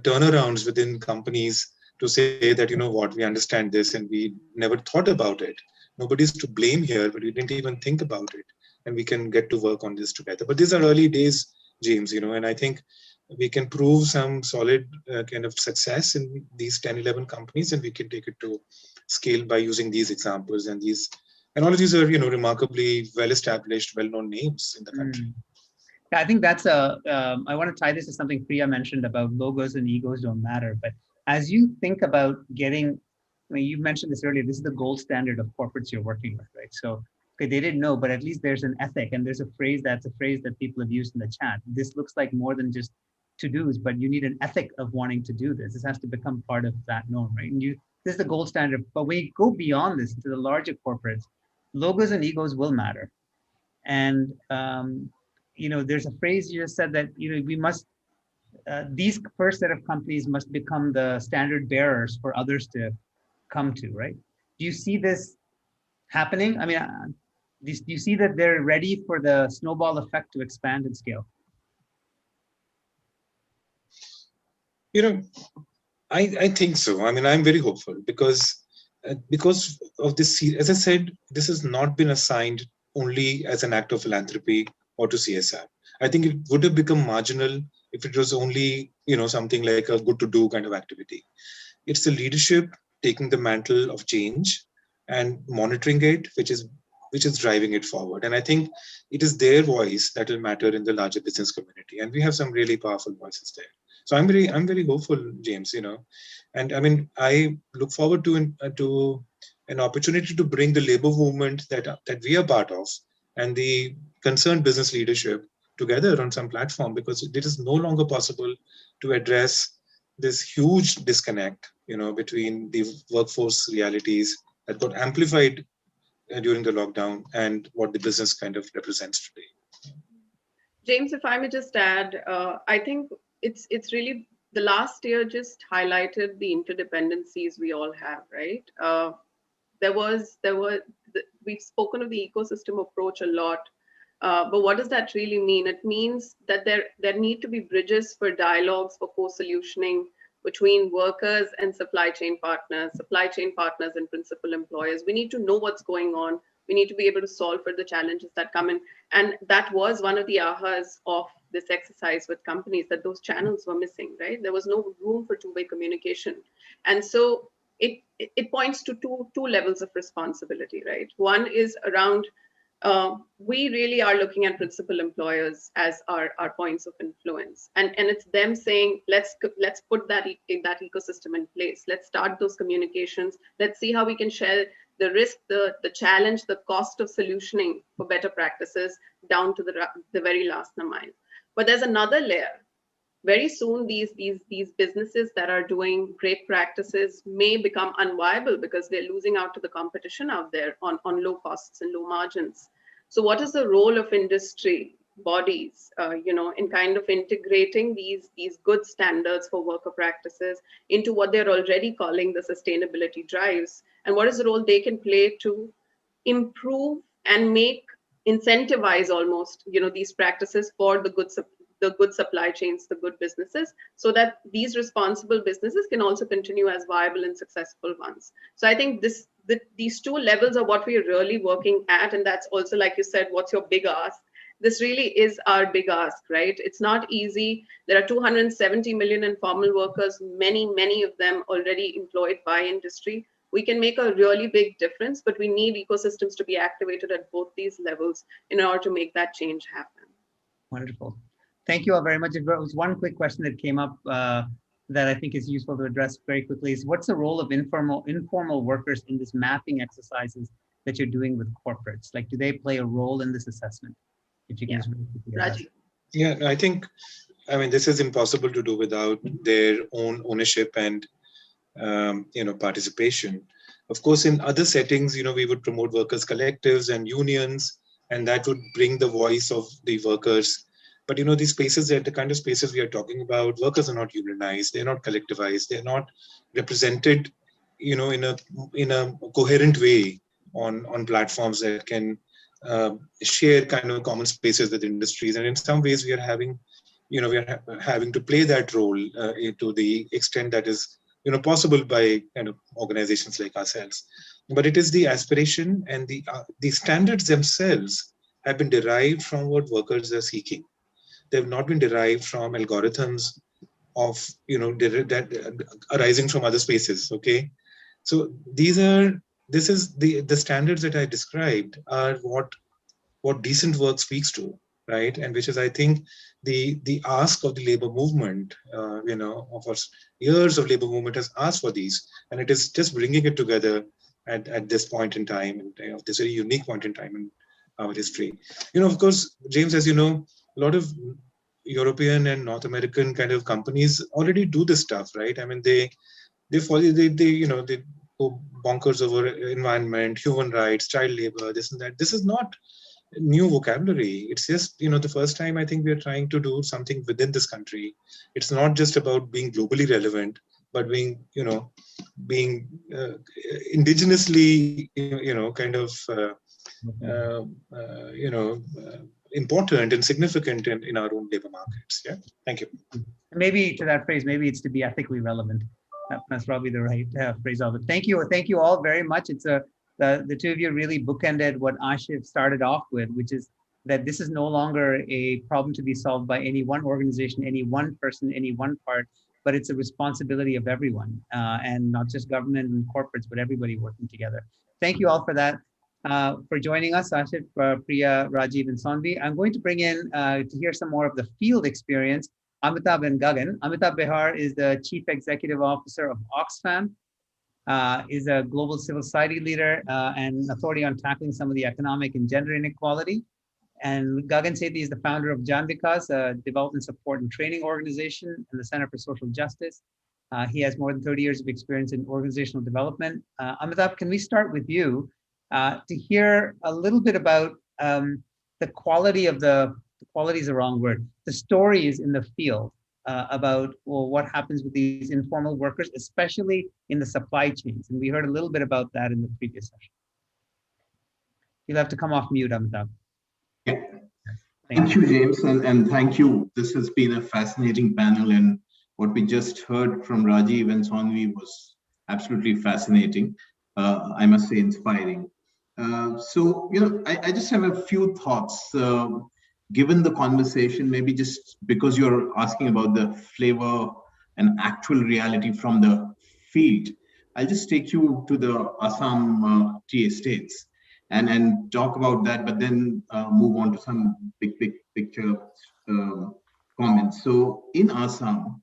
turnarounds within companies to say that, we understand this and we never thought about it. Nobody's to blame here, but we didn't even think about it. And we can get to work on this together. But these are early days, James, and I think we can prove some solid kind of success in these 10, 11 companies, and we can take it to scale by using these examples. And all of these are, remarkably well-established, well-known names in the country.
I think that's I want to tie this to something Priya mentioned about logos and egos don't matter. But as you think about getting, you mentioned this earlier, this is the gold standard of corporates you're working with, right? So, okay, they didn't know, but at least there's an ethic, and there's a phrase that people have used in the chat. This looks like more than just to-dos, but you need an ethic of wanting to do this. This has to become part of that norm, right? And this is the gold standard. But when you go beyond this into the larger corporates, logos and egos will matter. And, there's a phrase you just said that, we must, these first set of companies must become the standard bearers for others to come to, right? Do you see this happening? I mean, do you see that they're ready for the snowball effect to expand and scale?
I think so. I mean, I'm very hopeful because of this. As I said, this has not been assigned only as an act of philanthropy or to CSR. I think it would have become marginal if it was only something like a good to do kind of activity. It's the leadership taking the mantle of change and monitoring it, which is driving it forward. And I think it is their voice that will matter in the larger business community. And we have some really powerful voices there. So I'm very hopeful, James. And I mean, I look forward to an opportunity to bring the labor movement that we are part of and the concerned business leadership together on some platform, because it is no longer possible to address this huge disconnect, between the workforce realities that got amplified during the lockdown and what the business kind of represents today.
James, if I may just add, I think it's really the last year just highlighted the interdependencies we all have, right? We've spoken of the ecosystem approach a lot, but what does that really mean? It means that there need to be bridges for dialogues, for co-solutioning between workers and supply chain partners and principal employers. We need to know what's going on. We need to be able to solve for the challenges that come in. And that was one of the ahas of this exercise with companies, that those channels were missing, right? There was no room for two-way communication. And so it points to two levels of responsibility, right? One is around, we really are looking at principal employers as our points of influence. And it's them saying, let's put that ecosystem in place. Let's start those communications. Let's see how we can share the risk, the challenge, the cost of solutioning for better practices down to the very last mile. But there's another layer. Very soon, these businesses that are doing great practices may become unviable because they're losing out to the competition out there on low costs and low margins. So what is the role of industry bodies, in kind of integrating these good standards for worker practices into what they're already calling the sustainability drives? And what is the role they can play to improve and incentivize almost, these practices for the good supply chains, the good businesses, so that these responsible businesses can also continue as viable and successful ones. So I think these two levels are what we are really working at. And that's also, like you said, what's your big ask? This really is our big ask, right? It's not easy. There are 270 million informal workers, many of them already employed by industry. We can make a really big difference, but we need ecosystems to be activated at both these levels in order to make that change happen.
Wonderful. Thank you all very much. There was one quick question that came up that I think is useful to address very quickly. Is what's the role of informal workers in this mapping exercises that you're doing with corporates? Like, do they play a role in this assessment? If you can just really quickly address.
Yeah, I think, this is impossible to do without their own ownership and participation. Of course, in other settings, we would promote workers' collectives and unions, and that would bring the voice of the workers. But these spaces, are the kind of spaces we are talking about. Workers are not unionized, they're not collectivized, they're not represented, in a coherent way on platforms that can share kind of common spaces with industries. And in some ways, we are having to play that role to the extent that is possible by kind of organizations like ourselves. But it is the aspiration, and the standards themselves have been derived from what workers are seeking. They've not been derived from algorithms of that arising from other spaces. Okay, so this is the standards that I described are what decent work speaks to, right? And which is, I think, the ask of the labor movement, of our years of labor movement has asked for these, and it is just bringing it together at this point in time, and this very unique point in time in our history. Of course, James, as you know, a lot of European and North American kind of companies already do this stuff, right? I mean, they follow, they go bonkers over environment, human rights, child labor, this and that. This is not new vocabulary. It's just, the first time I think we are trying to do something within this country. It's not just about being globally relevant, but being, being indigenously, kind of, important and significant in our own labor markets. Yeah. Thank you.
Maybe to that phrase, maybe it's to be ethically relevant. That's probably the right phrase of it. Thank you all very much. It's the two of you really bookended what Ashif started off with, which is that this is no longer a problem to be solved by any one organization, any one person, any one part, but it's a responsibility of everyone, and not just government and corporates, but everybody working together. Thank you all for that. For joining us, Ashif, Priya, Rajiv, and Sonvi. I'm going to bring in to hear some more of the field experience, Amitabh and Gagan. Amitabh Behar is the Chief Executive Officer of Oxfam, is a global civil society leader and authority on tackling some of the economic and gender inequality. And Gagan Sethi is the founder of Jan Vikas, a development support and training organization and the Center for Social Justice. He has more than 30 years of experience in organizational development. Amitabh, can we start with you to hear a little bit about the quality of quality is the wrong word, the stories in the field about what happens with these informal workers, especially in the supply chains. And we heard a little bit about that in the previous session. You'll have to come off mute, Amitabh.
Yeah. Thank you, James, and thank you. This has been a fascinating panel, and what we just heard from Rajiv and Sonvi was absolutely fascinating. I must say, inspiring. So, I just have a few thoughts. Given the conversation, maybe just because you're asking about the flavor and actual reality from the field, I'll just take you to the Assam tea estates and talk about that, but then move on to some big picture comments. So in Assam,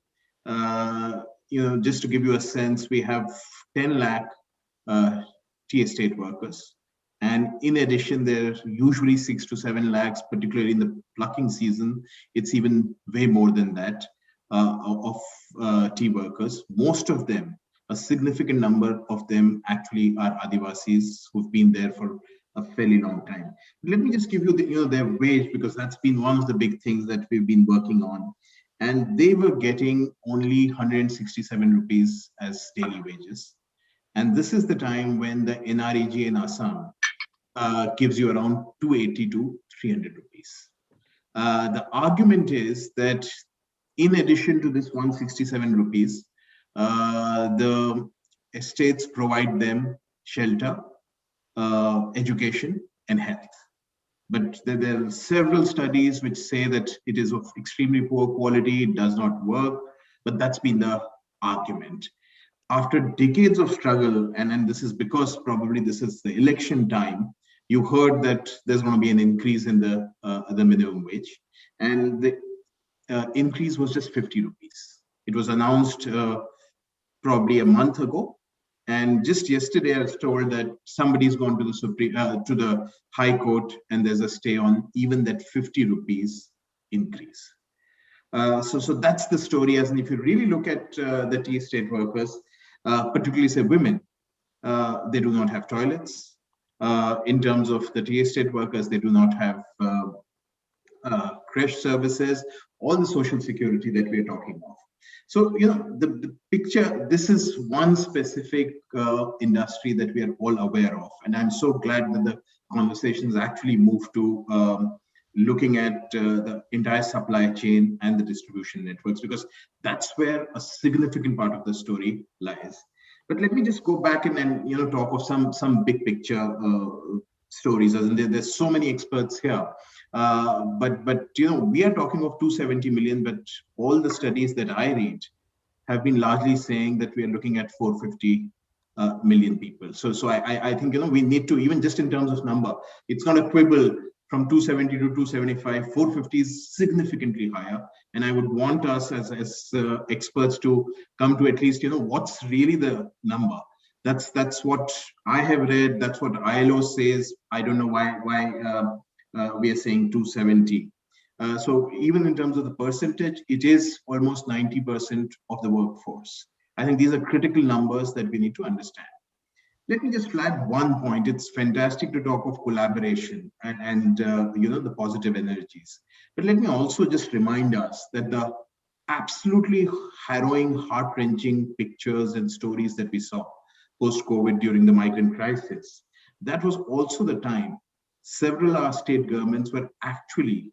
just to give you a sense, we have 10 lakh tea estate workers. And in addition, there are usually 6 to 7 lakhs, particularly in the plucking season. It's even way more than that of tea workers. Most of them, a significant number of them actually are Adivasis who've been there for a fairly long time. Let me just give you their wage, because that's been one of the big things that we've been working on. And they were getting only 167 rupees as daily wages. And this is the time when the NREG in Assam gives you around 280 to 300 rupees. The argument is that in addition to this 167 rupees, the estates provide them shelter, education, and health. But there are several studies which say that it is of extremely poor quality, it does not work, but that's been the argument. After decades of struggle, and this is because probably this is the election time, you heard that there's going to be an increase in the minimum wage, and the increase was just 50 rupees. It was announced probably a month ago, and just yesterday I was told that somebody's gone to the High Court, and there's a stay on even that 50 rupees increase. So that's the story. As if you really look at the tea estate workers, particularly say women, they do not have toilets. In terms of the tea estate workers, they do not have creche services, all the social security that we are talking of. So, the picture, this is one specific industry that we are all aware of. And I'm so glad that the conversations actually moved to looking at the entire supply chain and the distribution networks, because that's where a significant part of the story lies. But let me just go back and talk of some big picture stories. As in there's so many experts here, but we are talking of 270 million. But all the studies that I read have been largely saying that we are looking at 450 million people. So I think we need to, even just in terms of number, it's not a quibble. From 270 to 275, 450 is significantly higher. And I would want us as experts to come to at least, what's really the number. That's what I have read. That's what ILO says. I don't know why we are saying 270. So even in terms of the percentage, it is almost 90% of the workforce. I think these are critical numbers that we need to understand. Let me just flag one point. It's fantastic to talk of collaboration and the positive energies. But let me also just remind us that the absolutely harrowing, heart-wrenching pictures and stories that we saw post-COVID during the migrant crisis, that was also the time several of our state governments were actually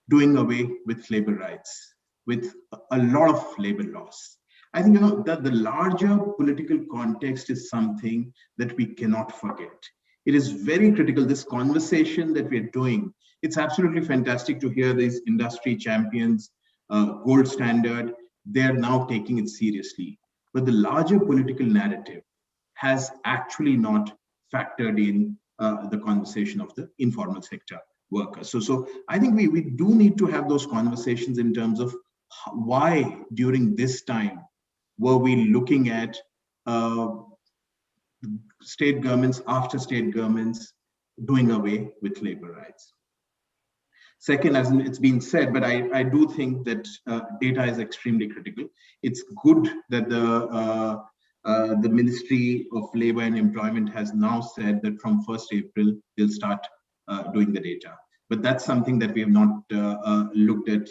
doing away with labor rights, with a lot of labor laws. I think that the larger political context is something that we cannot forget. It is very critical. This conversation that we're doing, it's absolutely fantastic to hear these industry champions, gold standard. They're now taking it seriously. But the larger political narrative has actually not factored in the conversation of the informal sector workers. So I think we do need to have those conversations in terms of why during this time were we looking at state governments after state governments doing away with labor rights. Second, as it's been said, but I do think that data is extremely critical. It's good that the Ministry of Labor and Employment has now said that from 1st April, they'll start doing the data. But that's something that we have not looked at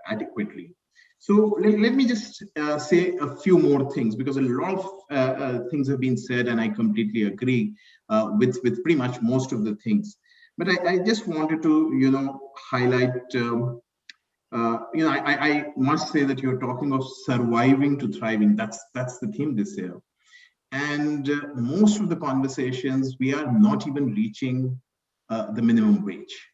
adequately. So let me just say a few more things, because a lot of things have been said, and I completely agree with pretty much most of the things. But I just wanted to, highlight, I must say that you're talking of surviving to thriving. That's the theme this year. And most of the conversations, we are not even reaching the minimum wage.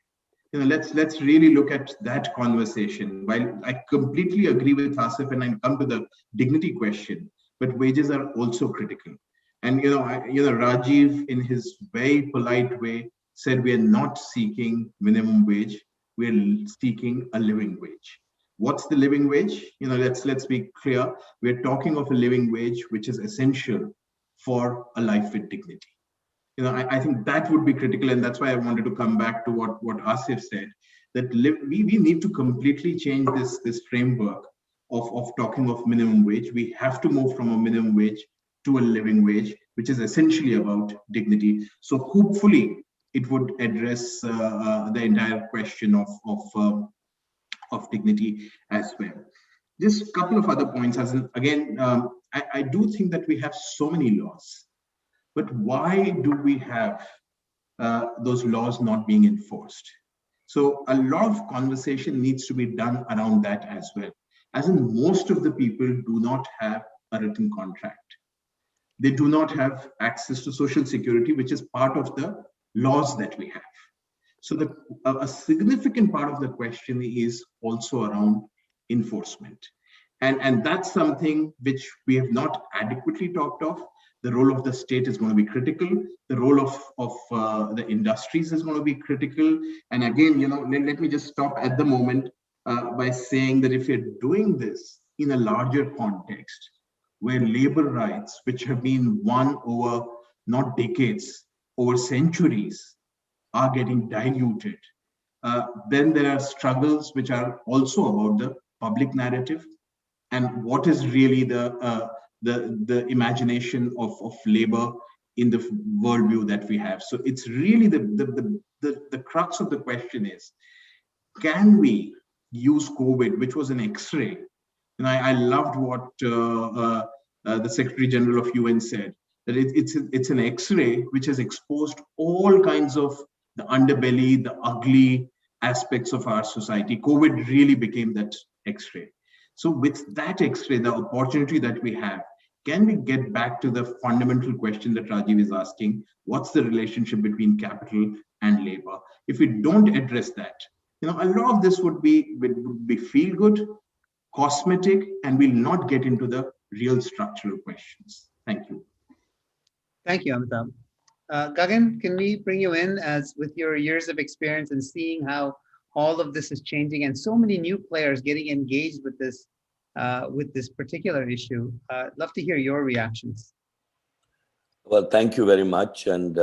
Let's really look at that conversation. While I completely agree with Asif and I come to the dignity question, but wages are also critical. And Rajiv, in his very polite way, said we are not seeking minimum wage, we're seeking a living wage. What's the living wage? Let's be clear. We're talking of a living wage which is essential for a life with dignity. I think that would be critical, and that's why I wanted to come back to what Asif said, that we need to completely change this framework of talking of minimum wage. We have to move from a minimum wage to a living wage, which is essentially about dignity. So hopefully it would address the entire question of dignity as well. Just a couple of other points. Again, I do think that we have so many laws, but why do we have those laws not being enforced? So a lot of conversation needs to be done around that as well. As in, most of the people do not have a written contract. They do not have access to social security, which is part of the laws that we have. So a significant part of the question is also around enforcement. And that's something which we have not adequately talked of. The role of the state is going to be critical. The role of the industries is going to be critical. And again, let me just stop at the moment by saying that if you're doing this in a larger context, where labor rights, which have been won over not decades, over centuries, are getting diluted, then there are struggles which are also about the public narrative and what is really the imagination of labor in the worldview that we have. So it's really the crux of the question is, can we use COVID, which was an X-ray? And I loved what the Secretary General of UN said, that it's an X-ray which has exposed all kinds of the underbelly, the ugly aspects of our society. COVID really became that X-ray. So with that X-ray, the opportunity that we have, can we get back to the fundamental question that Rajiv is asking? What's the relationship between capital and labor? If we don't address that, a lot of this would be feel good, cosmetic, and will not get into the real structural questions. Thank you.
Thank you, Amitabh. Gagan, can we bring you in, as with your years of experience and seeing how all of this is changing and so many new players getting engaged with this particular issue? Love to hear your reactions.
Well, thank you very much. And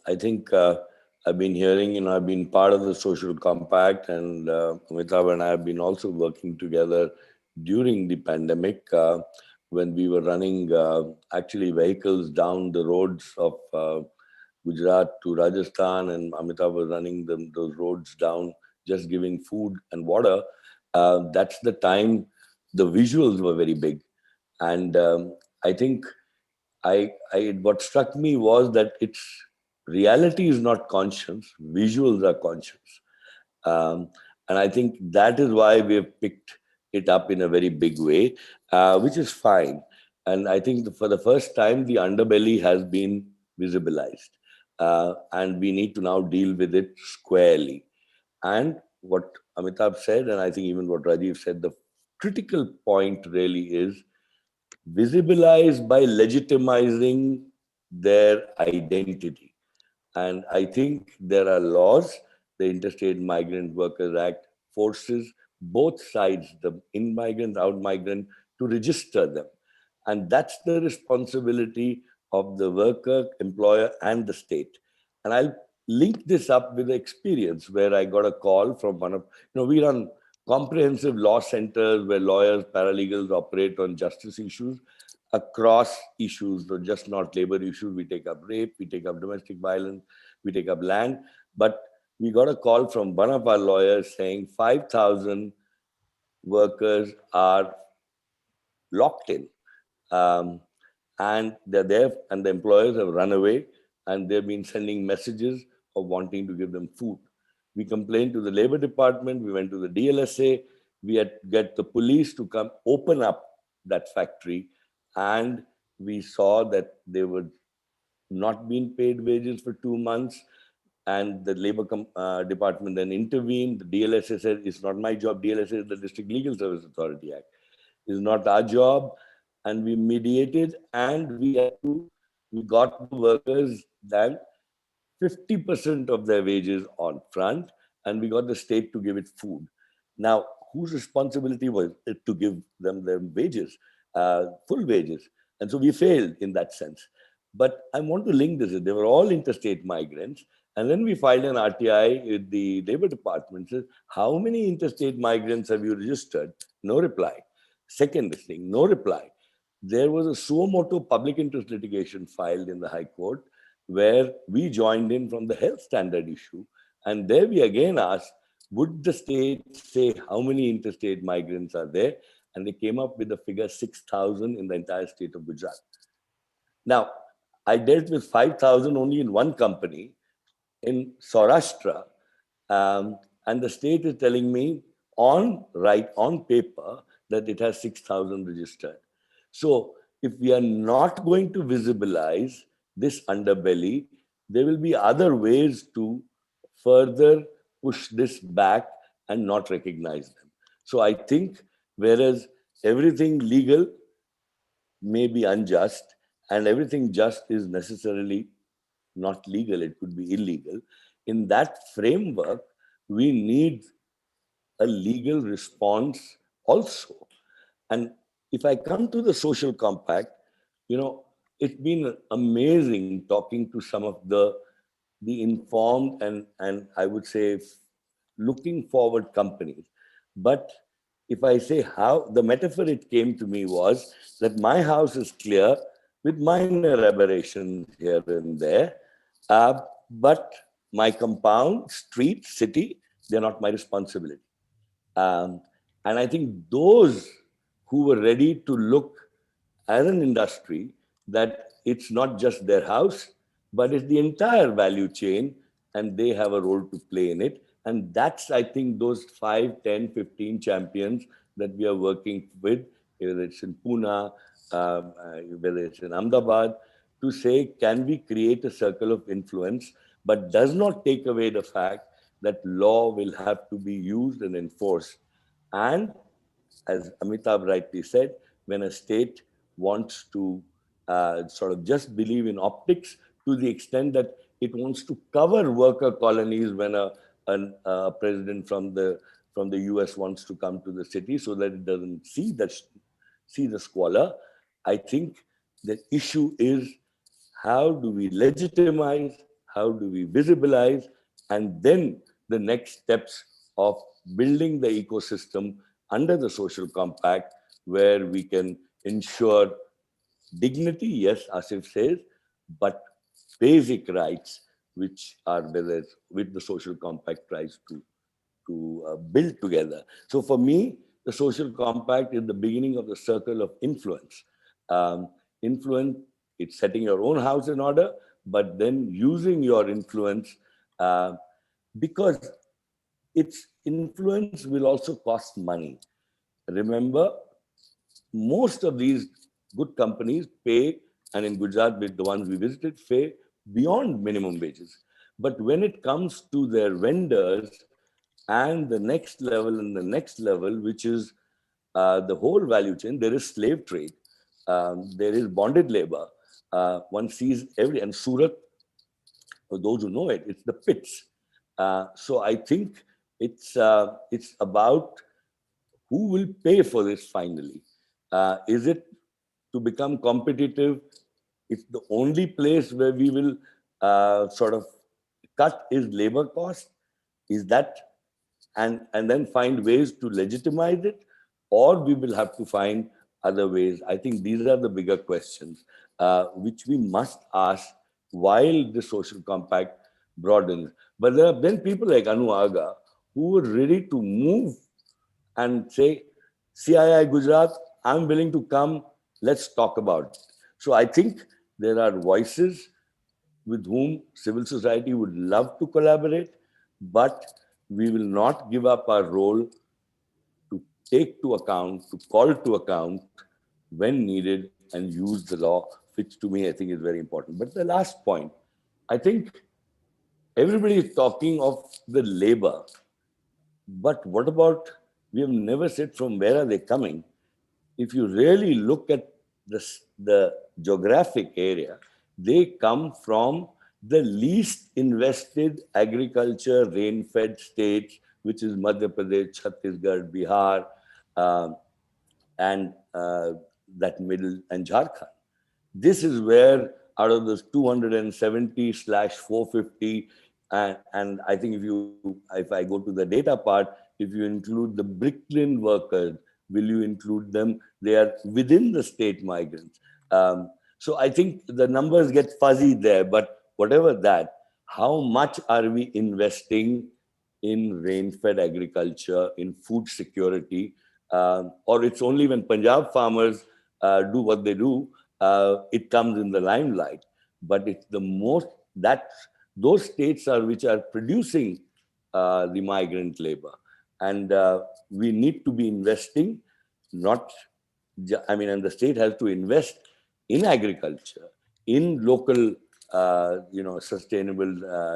I think I've been hearing, I've been part of the social compact, and Amitabh and I have been also working together during the pandemic, when we were running actually vehicles down the roads of Gujarat to Rajasthan, and Amitabh was running those roads down, just giving food and water. That's the time the visuals were very big. And I think what struck me was that it's reality is not conscious, visuals are conscious. And I think that is why we have picked it up in a very big way, which is fine. And I think for the first time, the underbelly has been visibilized. And we need to now deal with it squarely. And what Amitabh said, and I think even what Rajiv said, the critical point really is visibilize by legitimizing their identity. And I think there are laws, the Interstate Migrant Workers Act forces both sides, the in-migrant, out-migrant, to register them. And that's the responsibility of the worker, employer, and the state. And I'll link this up with the experience where I got a call from one of, we run comprehensive law centers where lawyers, paralegals operate on justice issues across issues, so just not labor issues. We take up rape, we take up domestic violence, we take up land. But we got a call from one of our lawyers saying 5,000 workers are locked in. And they're there, and the employers have run away, and they've been sending messages of wanting to give them food. We complained to the labor department, we went to the DLSA, we had to get the police to come open up that factory, and we saw that they were not being paid wages for 2 months. And the labor department then intervened. The DLSA said, it's not my job. DLSA is the District Legal Service Authority Act. It's not our job. And we mediated, and we got the workers then 50% of their wages on front, and we got the state to give it food. Now, whose responsibility was it to give them their wages, full wages? And so we failed in that sense. But I want to link this. They were all interstate migrants. And then we filed an RTI with the Labor Department. Says, how many interstate migrants have you registered? No reply. Second thing, no reply. There was a suo motu public interest litigation filed in the High Court where we joined in from the health standard issue. And there we again asked, would the state say how many interstate migrants are there? And they came up with the figure 6,000 in the entire state of Gujarat. Now, I dealt with 5,000 only in one company in Saurashtra, and the state is telling me on paper that it has 6,000 registered. So if we are not going to visibilize this underbelly, there will be other ways to further push this back and not recognize them. So I think whereas everything legal may be unjust and everything just is necessarily not legal, it could be illegal. In that framework, we need a legal response also. And if I come to the social compact, it's been amazing talking to some of the informed and I would say looking forward companies. But if I say how, the metaphor it came to me was that my house is clear with minor aberrations here and there, but my compound, street, city, they're not my responsibility. And I think those who were ready to look as an industry that it's not just their house, but it's the entire value chain, and they have a role to play in it. And that's, I think, those 5, 10, 15 champions that we are working with, whether it's in Pune, whether it's in Ahmedabad, to say, can we create a circle of influence, but does not take away the fact that law will have to be used and enforced. And as Amitabh rightly said, when a state wants to sort of just believe in optics to the extent that it wants to cover worker colonies when a president from the US wants to come to the city so that it doesn't see the squalor, I think the issue is how do we legitimize, how do we visibilize, and then the next steps of building the ecosystem under the social compact where we can ensure dignity, yes, Asif says, but basic rights, which are whether with the social compact tries to build together. So for me, the social compact is the beginning of the circle of influence. Influence, it's setting your own house in order, but then using your influence because its influence will also cost money. Remember, most of these good companies pay, and in Gujarat, with the ones we visited, pay beyond minimum wages. But when it comes to their vendors and the next level and the next level, which is the whole value chain, there is slave trade, there is bonded labor. One sees and Surat, for those who know it, it's the pits. So I think it's about who will pay for this finally. Is it to become competitive? It's the only place where we will sort of cut is labor cost. Is that and then find ways to legitimize it, or we will have to find other ways? I think these are the bigger questions which we must ask while the social compact broadens. But there have been people like Anu Aga who were ready to move and say, CII Gujarat, I'm willing to come, let's talk about it. So I think there are voices with whom civil society would love to collaborate, but we will not give up our role to take to account, to call to account when needed and use the law, which to me I think is very important. But the last point, I think everybody is talking of the labor, but what about, we have never said from where are they coming? If you really look at the geographic area, they come from the least invested agriculture rain-fed states, which is Madhya Pradesh, Chhattisgarh, Bihar, and that middle, and Jharkhand. This is where out of those 270/450, and I think if I go to the data part, if you include the bricklane workers, will you include them? They are within the state migrants. So I think the numbers get fuzzy there, but whatever that, how much are we investing in rain-fed agriculture, in food security, or it's only when Punjab farmers do what they do, it comes in the limelight. But it's the most that those states are which are producing the migrant labor, and we need to be investing. Not, and the state has to invest in agriculture, in local, sustainable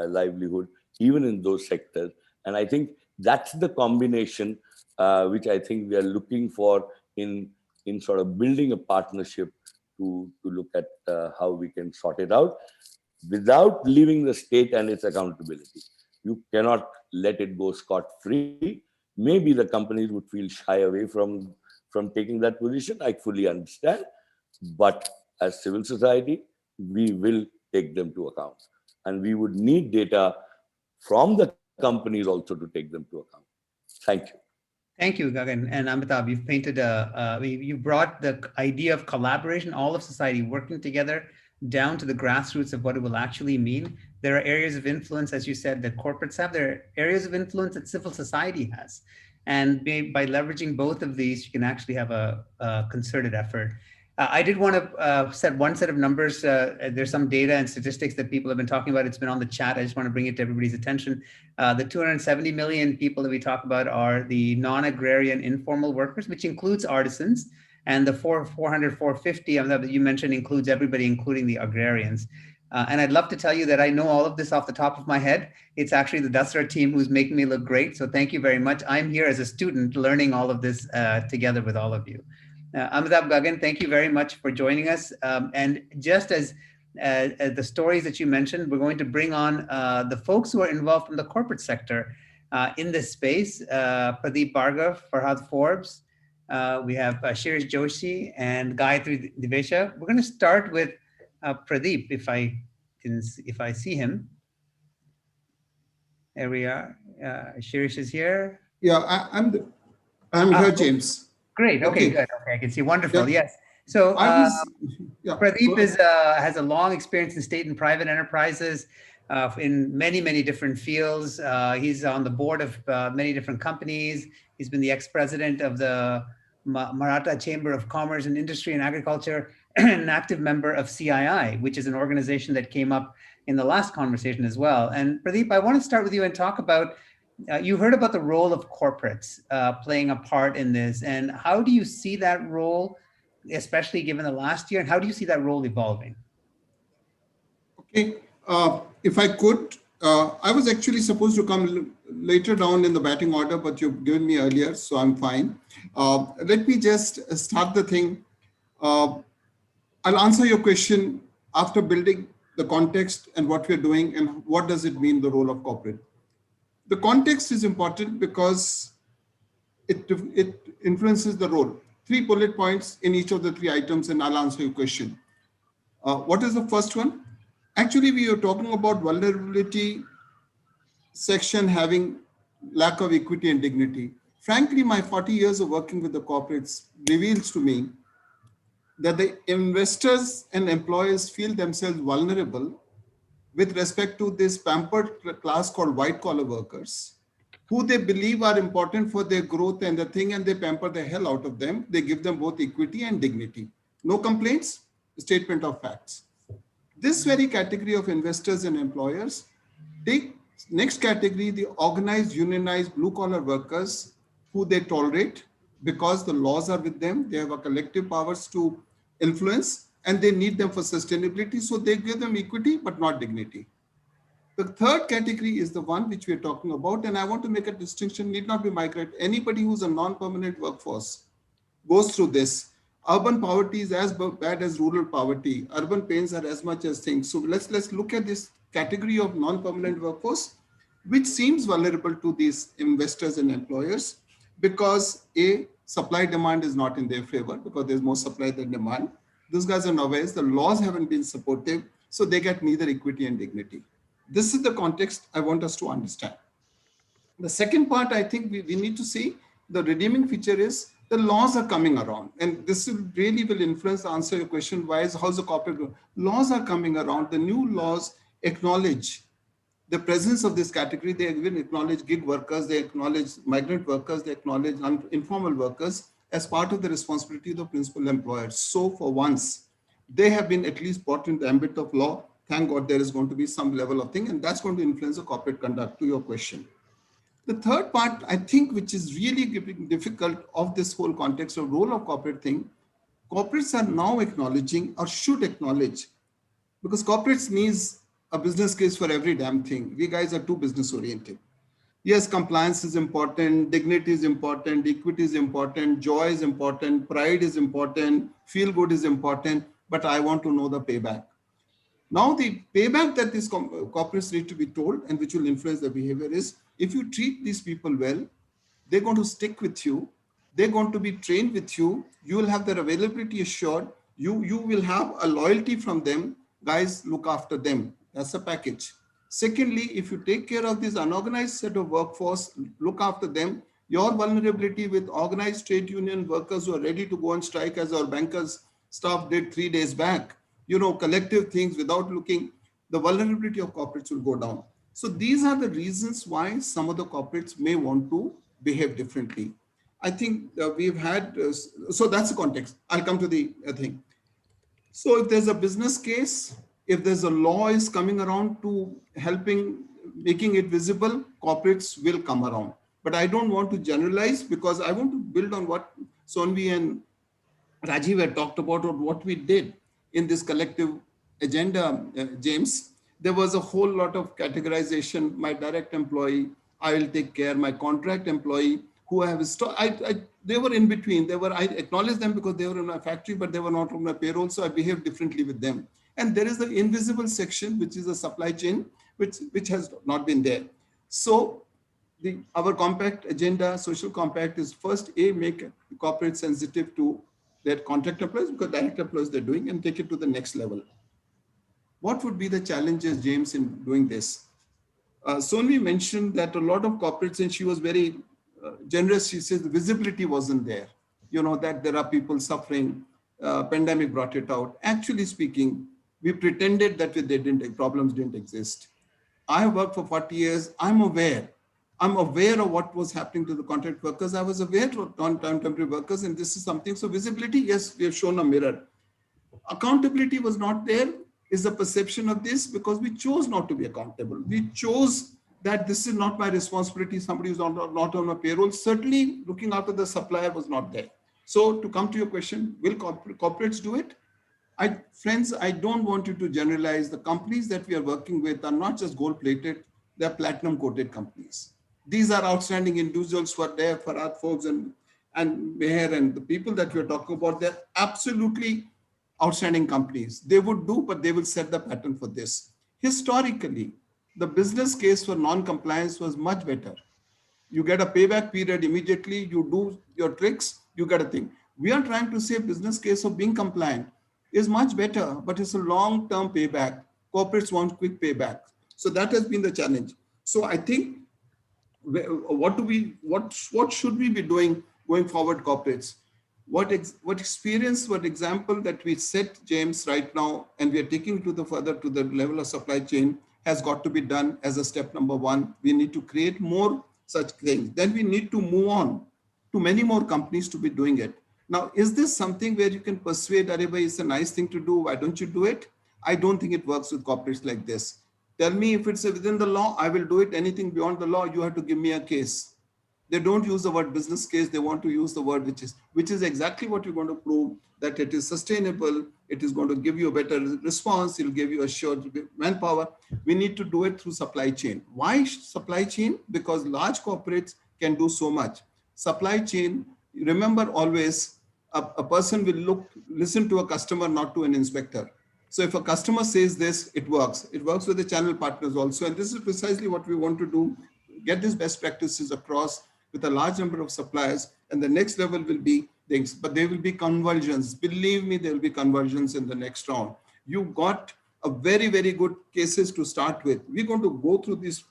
livelihood, even in those sectors. And I think that's the combination which I think we are looking for in sort of building a partnership to look at how we can sort it out without leaving the state and its accountability. You cannot let it go scot-free. Maybe the companies would feel shy away from taking that position. I fully understand. But as civil society, we will take them to account. And we would need data from the companies also to take them to account. Thank you.
Thank you, Gagan and Amitabh. You've painted you brought the idea of collaboration, all of society working together down to the grassroots of what it will actually mean. There are areas of influence, as you said, that corporates have. There are areas of influence that civil society has. And by leveraging both of these, you can actually have a concerted effort. I did want to set one set of numbers. There's some data and statistics that people have been talking about. It's been on the chat. I just want to bring it to everybody's attention. The 270 million people that we talk about are the non-agrarian informal workers, which includes artisans. And the 450 that you mentioned includes everybody, including the agrarians. And I'd love to tell you that I know all of this off the top of my head. It's actually the Dasra team who's making me look great. So thank you very much. I'm here as a student learning all of this together with all of you. Amitabh, Gagan, thank you very much for joining us. And just as the stories that you mentioned, we're going to bring on the folks who are involved from the corporate sector in this space. Pradeep Bhargav, Farhad Forbes. We have Shirish Joshi and Gayatri Divesha. We're going to start with Pradeep, if I see him. There we are. Shirish is here.
Yeah, I'm here, James.
Great. Okay, good. Okay, I can see. Wonderful.
Yeah.
Yes. So
yeah,
Pradeep has a long experience in state and private enterprises in many, many different fields. He's on the board of many different companies. He's been the ex-president of the Maratha Chamber of Commerce and Industry and Agriculture, and an active member of CII, which is an organization that came up in the last conversation as well. And Pradeep, I want to start with you and talk about, you heard about the role of corporates playing a part in this, and how do you see that role, especially given the last year, and how do you see that role evolving?
Okay, if I could, I was actually supposed to come later down in the batting order, but you've given me earlier, so I'm fine. Let me just start the thing. I'll answer your question after building the context and what we're doing and what does it mean, the role of corporate. The context is important because it influences the role. 3 bullet points in each of the 3 items, and I'll answer your question. What is the first one? Actually, we are talking about vulnerability section having lack of equity and dignity. Frankly, my 40 years of working with the corporates reveals to me that the investors and employers feel themselves vulnerable with respect to this pampered class called white collar workers, who they believe are important for their growth and the thing, and they pamper the hell out of them. They give them both equity and dignity. No complaints, statement of facts. This very category of investors and employers, take next category, the organized, unionized, blue collar workers who they tolerate because the laws are with them. They have a collective powers to influence and they need them for sustainability. So they give them equity, but not dignity. The third category is the one which we are talking about. And I want to make a distinction, need not be migrant. Anybody who's a non-permanent workforce goes through this. Urban poverty is as bad as rural poverty. Urban pains are as much as things. So let's look at this category of non-permanent workforce, which seems vulnerable to these investors and employers because A, supply demand is not in their favor because there's more supply than demand. These guys are novice. The laws haven't been supportive, so they get neither equity and dignity. This is the context I want us to understand. The second part, I think we need to see the redeeming feature is the laws are coming around. And this really will influence the answer to your question, how's the corporate growth? Laws are coming around. The new laws acknowledge the presence of this category. They even acknowledge gig workers, they acknowledge migrant workers, they acknowledge informal workers as part of the responsibility of the principal employer. So for once, they have been at least brought in the ambit of law. Thank God there is going to be some level of thing, and that's going to influence the corporate conduct, to your question. The third part, I think, which is really difficult of this whole context of role of corporate thing, corporates are now acknowledging or should acknowledge, because corporates needs a business case for every damn thing. We guys are too business oriented. Yes, compliance is important, dignity is important, equity is important, joy is important, pride is important, feel good is important, but I want to know the payback. Now, the payback that these corporates need to be told and which will influence the behavior is, if you treat these people well, they're going to stick with you. They're going to be trained with you. You will have their availability assured. You will have a loyalty from them. Guys, look after them. That's a package. Secondly, if you take care of this unorganized set of workforce, look after them, your vulnerability with organized trade union workers who are ready to go on strike, as our bankers staff did 3 days back, collective things without looking, the vulnerability of corporates will go down. So these are the reasons why some of the corporates may want to behave differently. I think we've had, so that's the context. I'll come to the thing. So if there's a business case, if there's a law is coming around to making it visible, corporates will come around. But I don't want to generalize because I want to build on what Sonvi and Rajiv had talked about or what we did in this collective agenda, James. There was a whole lot of categorization. My direct employee, I will take care. My contract employee, who I have they were in between. I acknowledge them because they were in my factory, but they were not on my payroll, so I behaved differently with them. And there is the invisible section, which is a supply chain, which has not been there. So our compact agenda, social compact, is first make corporate sensitive to their contract employees, because direct employees they're doing, and take it to the next level. What would be the challenges, James, in doing this? Sonvi mentioned that a lot of corporates, and she was very generous, she says the visibility wasn't there. That there are people suffering. pandemic brought it out. Actually speaking, we pretended that problems didn't exist. I worked for 40 years. I'm aware of what was happening to the contract workers. I was aware of non-time temporary workers, and this is something. So visibility, yes, we have shown a mirror. Accountability was not there, is the perception of this, because we chose not to be accountable. We chose that this is not my responsibility. Somebody who's not on my payroll. Certainly looking after the supplier was not there. So to come to your question, will corporates do it? Friends, I don't want you to generalize. The companies that we are working with are not just gold-plated, they're platinum-coated companies. These are outstanding individuals who are there, Farhad folks and Meher and the people that we're talking about. They're absolutely outstanding companies. They would do, but they will set the pattern for this. Historically, the business case for non-compliance was much better. You get a payback period immediately, you do your tricks, you get a thing. We are trying to say business case of being compliant is much better, but it's a long-term payback. Corporates want quick payback. So that has been the challenge. So I think what should we be doing going forward, corporates? What experience, what example that we set, James, right now, and we are taking to the further to the level of supply chain has got to be done as a step number one. We need to create more such things. Then we need to move on to many more companies to be doing it. Now, is this something where you can persuade everybody it's a nice thing to do? Why don't you do it? I don't think it works with corporates like this. Tell me if it's within the law, I will do it. Anything beyond the law, you have to give me a case. They don't use the word business case. They want to use the word which is exactly what you're going to prove, that it is sustainable. It is going to give you a better response. It'll give you assured manpower. We need to do it through supply chain. Why supply chain? Because large corporates can do so much. Supply chain, remember always, a person will listen to a customer, not to an inspector. So if a customer says this, it works. It works with the channel partners also. And this is precisely what we want to do, get these best practices across with a large number of suppliers. And the next level will be things, but there will be conversions. Believe me, there will be conversions in the next round. You got a very, very good cases to start with. We're going to go through these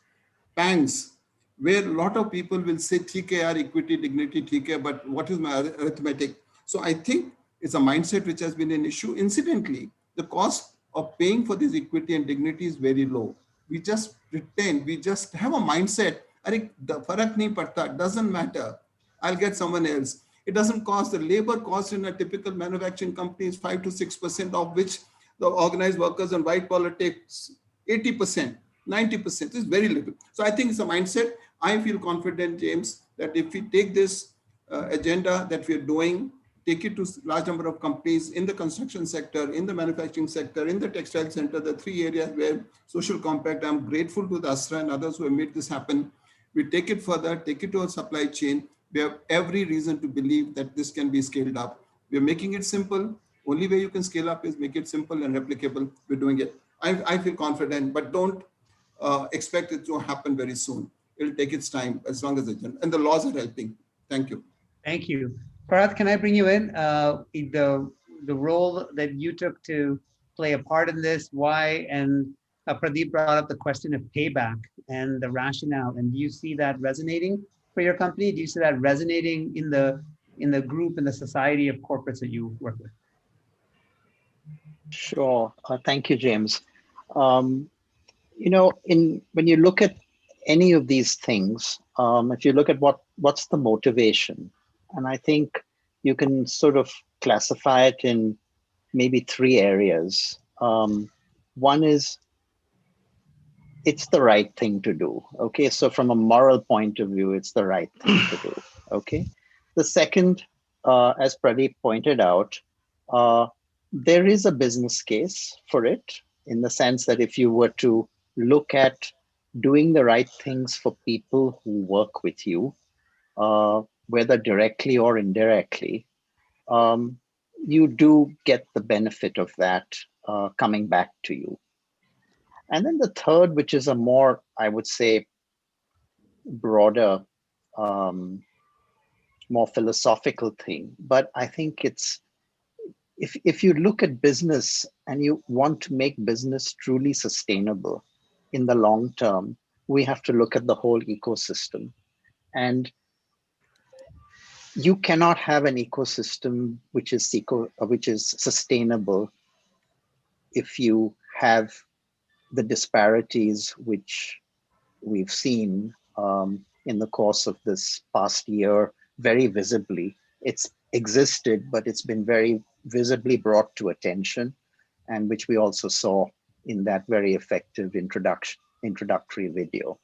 pangs where a lot of people will say, TKR, equity, dignity, TK, but what is my arithmetic? So I think it's a mindset which has been an issue. Incidentally, the cost of paying for this equity and dignity is very low. We just pretend, we just have a mindset, farak nahi padta, doesn't matter. I'll get someone else. It doesn't cost. The labor cost in a typical manufacturing company is 5 to 6%, of which the organized workers and white collar takes 80%, 90%. Is very little. So I think it's a mindset. I feel confident, James, that if we take this agenda that we're doing, take it to large number of companies in the construction sector, in the manufacturing sector, in the textile center, the three areas where social compact, I'm grateful to Dasra and others who have made this happen. We take it further, take it to our supply chain. We have every reason to believe that this can be scaled up. We're making it simple. Only way you can scale up is make it simple and replicable. We're doing it. I feel confident, but don't expect it to happen very soon. It'll take its time as long as and the laws are helping. Thank you.
Thank you. Parath, can I bring you in? The role that you took to play a part in this, why, and Pradeep brought up the question of payback and the rationale. And do you see that resonating for your company? Do you see that resonating in the group, in the society of corporates that you work with?
Sure. Thank you, James. When you look at any of these things, if you look at what's the motivation, and I think you can sort of classify it in maybe three areas. One is it's the right thing to do. Okay, so from a moral point of view, it's the right thing to do. Okay. The second, as Pradeep pointed out, there is a business case for it, in the sense that if you were to look at doing the right things for people who work with you, whether directly or indirectly, you do get the benefit of that coming back to you. And then the third, which is a more, I would say, broader, more philosophical thing, but I think it's, if you look at business and you want to make business truly sustainable in the long term, we have to look at the whole ecosystem. And you cannot have an ecosystem which is sustainable if you have the disparities which we've seen in the course of this past year very visibly. It's existed, but it's been very visibly brought to attention, and which we also saw in that very effective introductory video.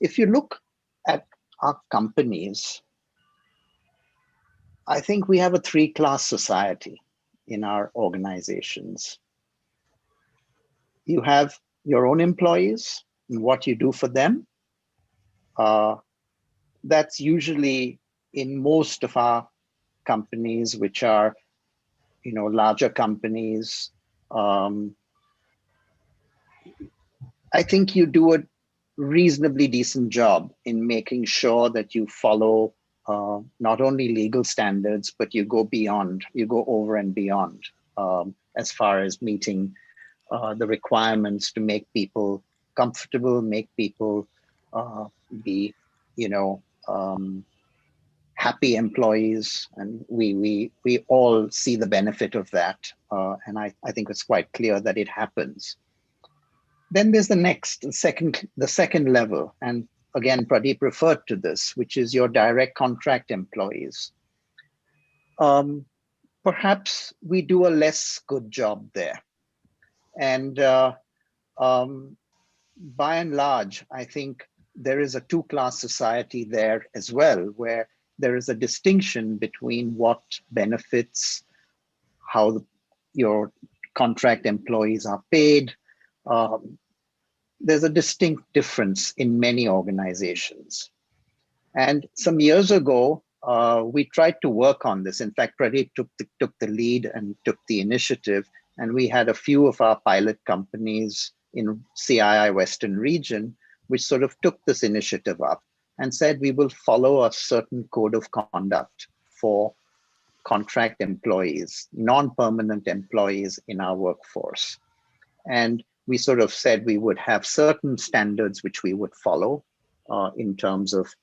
If you look at our companies, I think we have a three-class society in our organizations. You have your own employees and what you do for them. That's usually in most of our companies, which are, larger companies. I think you do a reasonably decent job in making sure that you follow not only legal standards, but you go over and beyond as far as meeting the requirements to make people comfortable, make people be, happy employees, and we all see the benefit of that, and I think it's quite clear that it happens. Then there's the second level, and again, Pradeep referred to this, which is your direct contract employees. Perhaps we do a less good job there, and by and large, I think there is a two-class society there as well, where there is a distinction between what benefits, how your contract employees are paid. There's a distinct difference in many organizations. And some years ago, we tried to work on this. In fact, Pradeep took the lead and took the initiative, and we had a few of our pilot companies in CII Western region, which sort of took this initiative up and said, we will follow a certain code of conduct for contract employees, non-permanent employees in our workforce. And we sort of said we would have certain standards which we would follow in terms of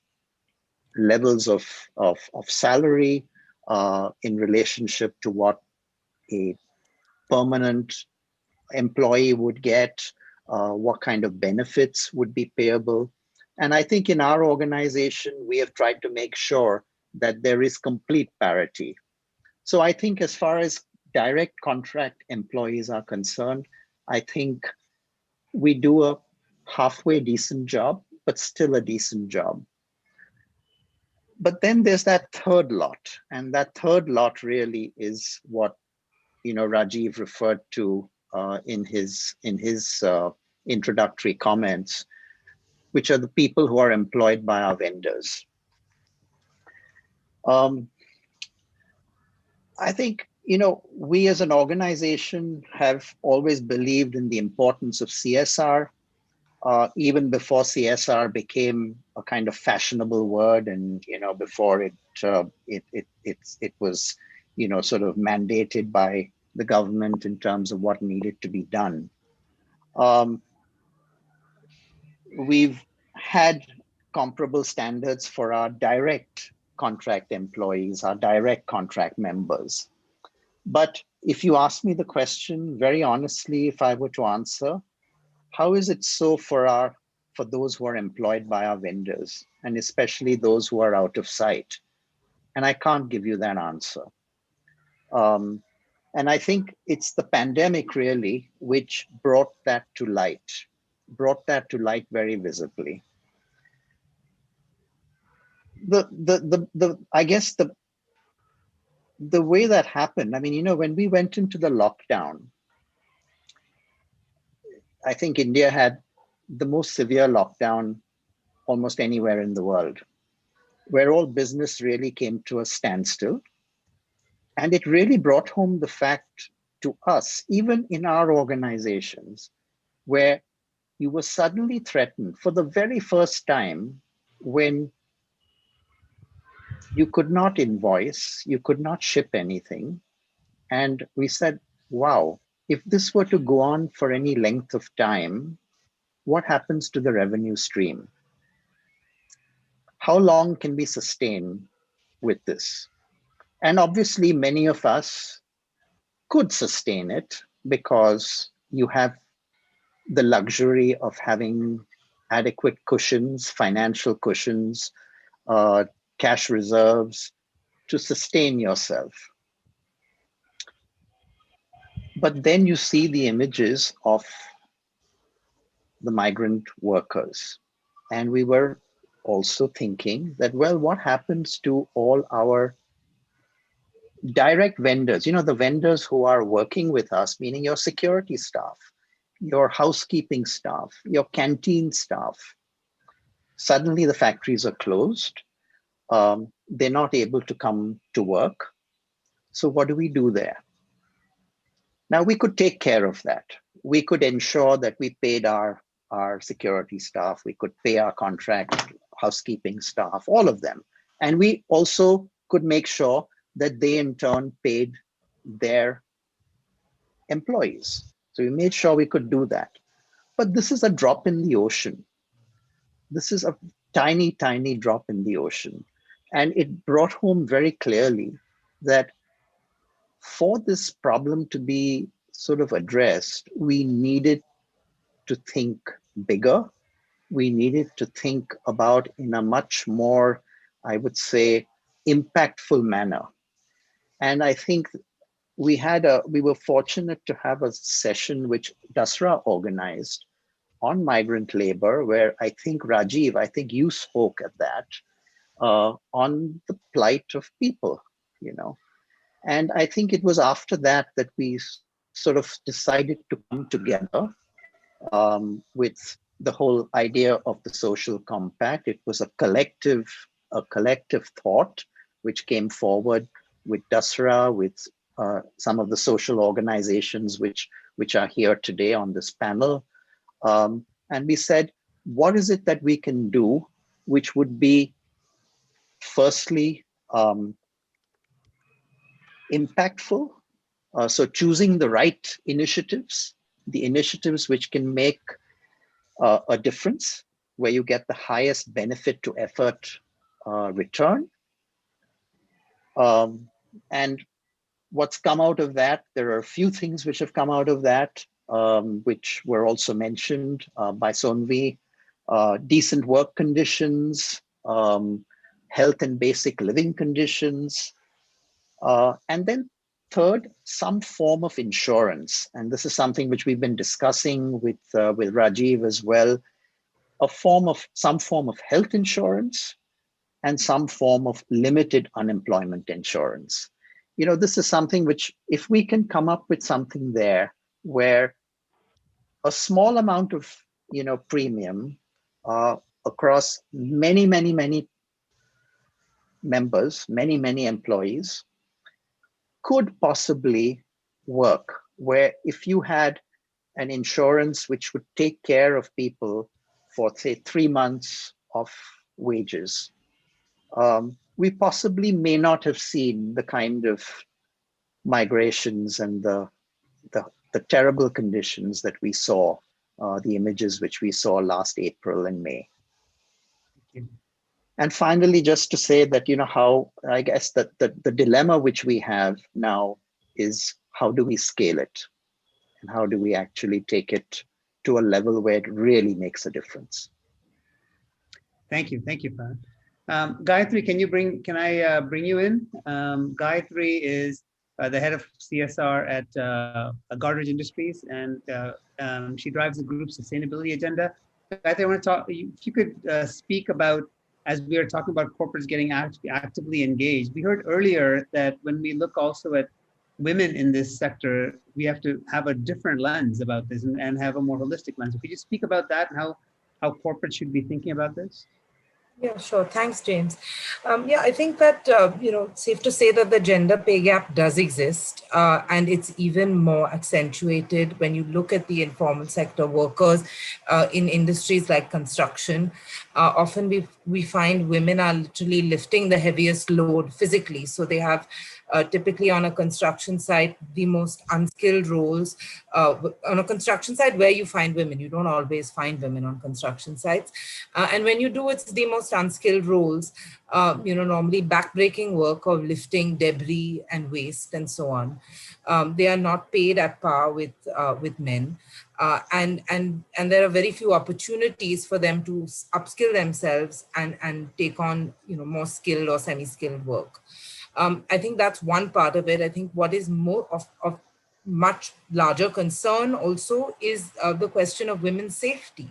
levels of salary in relationship to what a permanent employee would get, what kind of benefits would be payable. And I think in our organization, we have tried to make sure that there is complete parity. So I think as far as direct contract employees are concerned, I think we do a halfway decent job, but still a decent job. But then there's that third lot, and that third lot really is what Rajiv referred to in his introductory comments, which are the people who are employed by our vendors. I think we as an organization have always believed in the importance of CSR. Even before CSR became a kind of fashionable word, and before it was sort of mandated by the government in terms of what needed to be done. We've had comparable standards for our direct contract employees, our direct contract members. But if you ask me the question very honestly, if I were to answer, how is it so for those who are employed by our vendors, and especially those who are out of sight? And I can't give you that answer. And I think it's the pandemic really which brought that to light very visibly. I guess the way that happened, I mean, when we went into the lockdown, I think India had the most severe lockdown almost anywhere in the world, where all business really came to a standstill. And it really brought home the fact to us, even in our organizations, where you were suddenly threatened for the very first time when you could not invoice, you could not ship anything. And we said, wow, if this were to go on for any length of time, what happens to the revenue stream? How long can we sustain with this. And obviously, many of us could sustain it because you have the luxury of having adequate cushions, financial cushions, cash reserves to sustain yourself. But then you see the images of the migrant workers. And we were also thinking that, well, what happens to all our direct vendors, the vendors who are working with us, meaning your security staff, your housekeeping staff, your canteen staff. Suddenly the factories are closed. They're not able to come to work. So what do we do there? Now we could take care of that. We could ensure that we paid our security staff. We could pay our contract housekeeping staff, all of them. And we also could make sure that they in turn paid their employees. So we made sure we could do that. But this is a drop in the ocean. This is a tiny, tiny drop in the ocean. And it brought home very clearly that for this problem to be sort of addressed, we needed to think bigger. We needed to think about in a much more, I would say, impactful manner. And I think we were fortunate to have a session which Dasra organized on migrant labor, where I think Rajiv, you spoke at that, on the plight of people, And I think it was after that we sort of decided to come together with the whole idea of the social compact. It was a collective thought which came forward with Dasra, with some of the social organizations which are here today on this panel. And we said, what is it that we can do which would be firstly impactful? So choosing the right initiatives, the initiatives which can make a difference, where you get the highest benefit to effort return. And what's come out of that, there are a few things which have come out of that, which were also mentioned by Sonvi. Decent work conditions, health and basic living conditions, and then third, some form of insurance. And this is something which we've been discussing with Rajiv as well, some form of health insurance and some form of limited unemployment insurance. This is something which, if we can come up with something there where a small amount of, premium across many, many, many members, many, many employees could possibly work, where if you had an insurance which would take care of people for, say, 3 months of wages, we possibly may not have seen the kind of migrations and the terrible conditions that we saw, the images which we saw last April and May. And finally, just to say that, how I guess that the dilemma which we have now is, how do we scale it? And how do we actually take it to a level where it really makes a difference?
Thank you, Fran. Gayatri, can I bring you in? Gayatri is the head of CSR at Godrej Industries, and she drives the group's sustainability agenda. Gayatri, I want to talk, if you could speak about, as we are talking about corporates getting actively engaged, we heard earlier that when we look also at women in this sector, we have to have a different lens about this and have a more holistic lens. Could you speak about that and how corporates should be thinking about this?
Yeah, sure. Thanks, James. Yeah, I think that, safe to say that the gender pay gap does exist, and it's even more accentuated when you look at the informal sector workers in industries like construction. often we find women are literally lifting the heaviest load physically. So they have typically on a construction site the most unskilled roles. On a construction site where you find women, you don't always find women on construction sites. And when you do, it's the most unskilled roles, normally backbreaking work of lifting debris and waste and so on. They are not paid at par with men. And there are very few opportunities for them to upskill themselves and take on more skilled or semi-skilled work. I think that's one part of it. I think what is more of much larger concern also is the question of women's safety.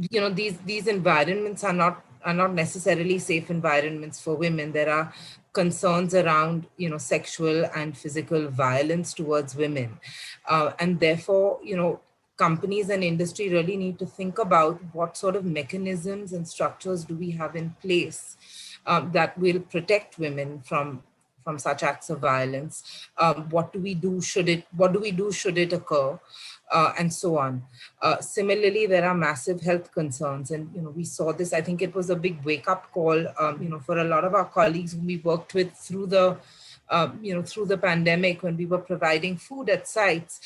These environments are not necessarily safe environments for women. There are concerns around sexual and physical violence towards women, and therefore companies and industry really need to think about what sort of mechanisms and structures do we have in place that will protect women from such acts of violence. What do we do should it occur, and so on. Similarly, there are massive health concerns, and we saw this. I think it was a big wake-up call, for a lot of our colleagues whom we worked with through the pandemic when we were providing food at sites.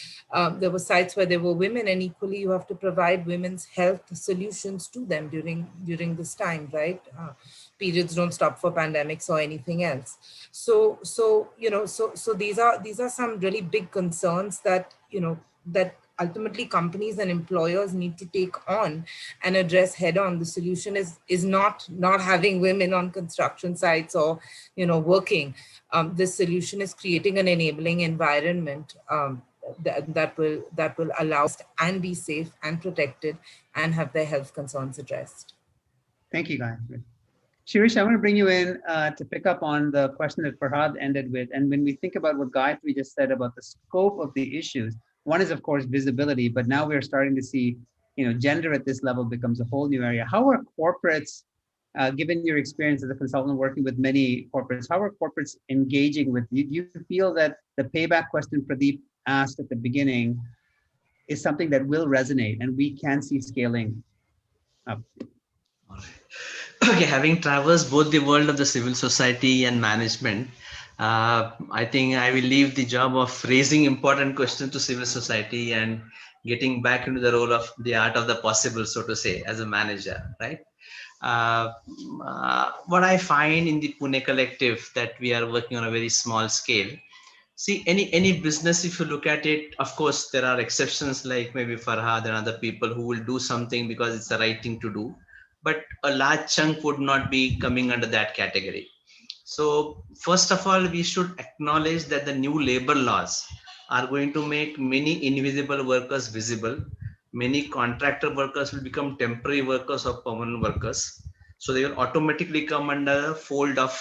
There were sites where there were women, and equally you have to provide women's health solutions to them during this time, right? Periods don't stop for pandemics or anything else. So these are some really big concerns that that ultimately companies and employers need to take on and address head on. The solution is not having women on construction sites or working. The solution is creating an enabling environment that will allow us and be safe and protected and have their health concerns addressed.
Thank you, Gayatri. Shirish, I want to bring you in to pick up on the question that Farhad ended with. And when we think about what Gayatri just said about the scope of the issues, one is, of course, visibility, but now we're starting to see, gender at this level becomes a whole new area. How are corporates, given your experience as a consultant working with many corporates, how are corporates engaging with you? Do you feel that the payback question Pradeep asked at the beginning is something that will resonate and we can see scaling up?
Okay, having traversed both the world of the civil society and management, I think I will leave the job of raising important questions to civil society and getting back into the role of the art of the possible, so to say, as a manager, right? What I find in the Pune collective that we are working on a very small scale. See, any business, if you look at it, of course, there are exceptions like maybe Farhad and other people who will do something because it's the right thing to do. But a large chunk would not be coming under that category. So first of all, we should acknowledge that the new labor laws are going to make many invisible workers visible. Many contractor workers will become temporary workers or permanent workers. So they will automatically come under the fold of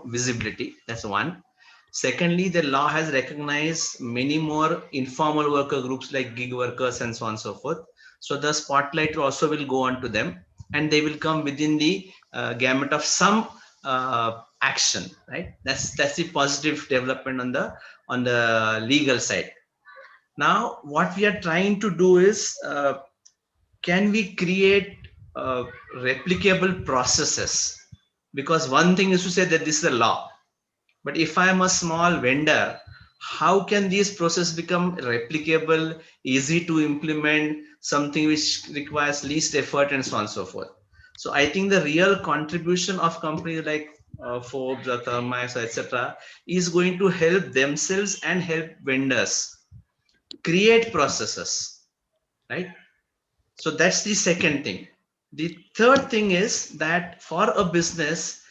visibility. That's one. Secondly, the law has recognized many more informal worker groups like gig workers and so on and so forth. So the spotlight also will go on to them, and they will come within the gamut of some action, right? That's the positive development on the legal side. Now, what we are trying to do is, can we create replicable processes? Because one thing is to say that this is a law, but if I am a small vendor, how can these processes become replicable, easy to implement, something which requires least effort and so on and so forth? So I think the real contribution of companies like Forbes or Thermix, etc., is going to help themselves and help vendors create processes, right? So that's the second thing. The third thing is that for a business,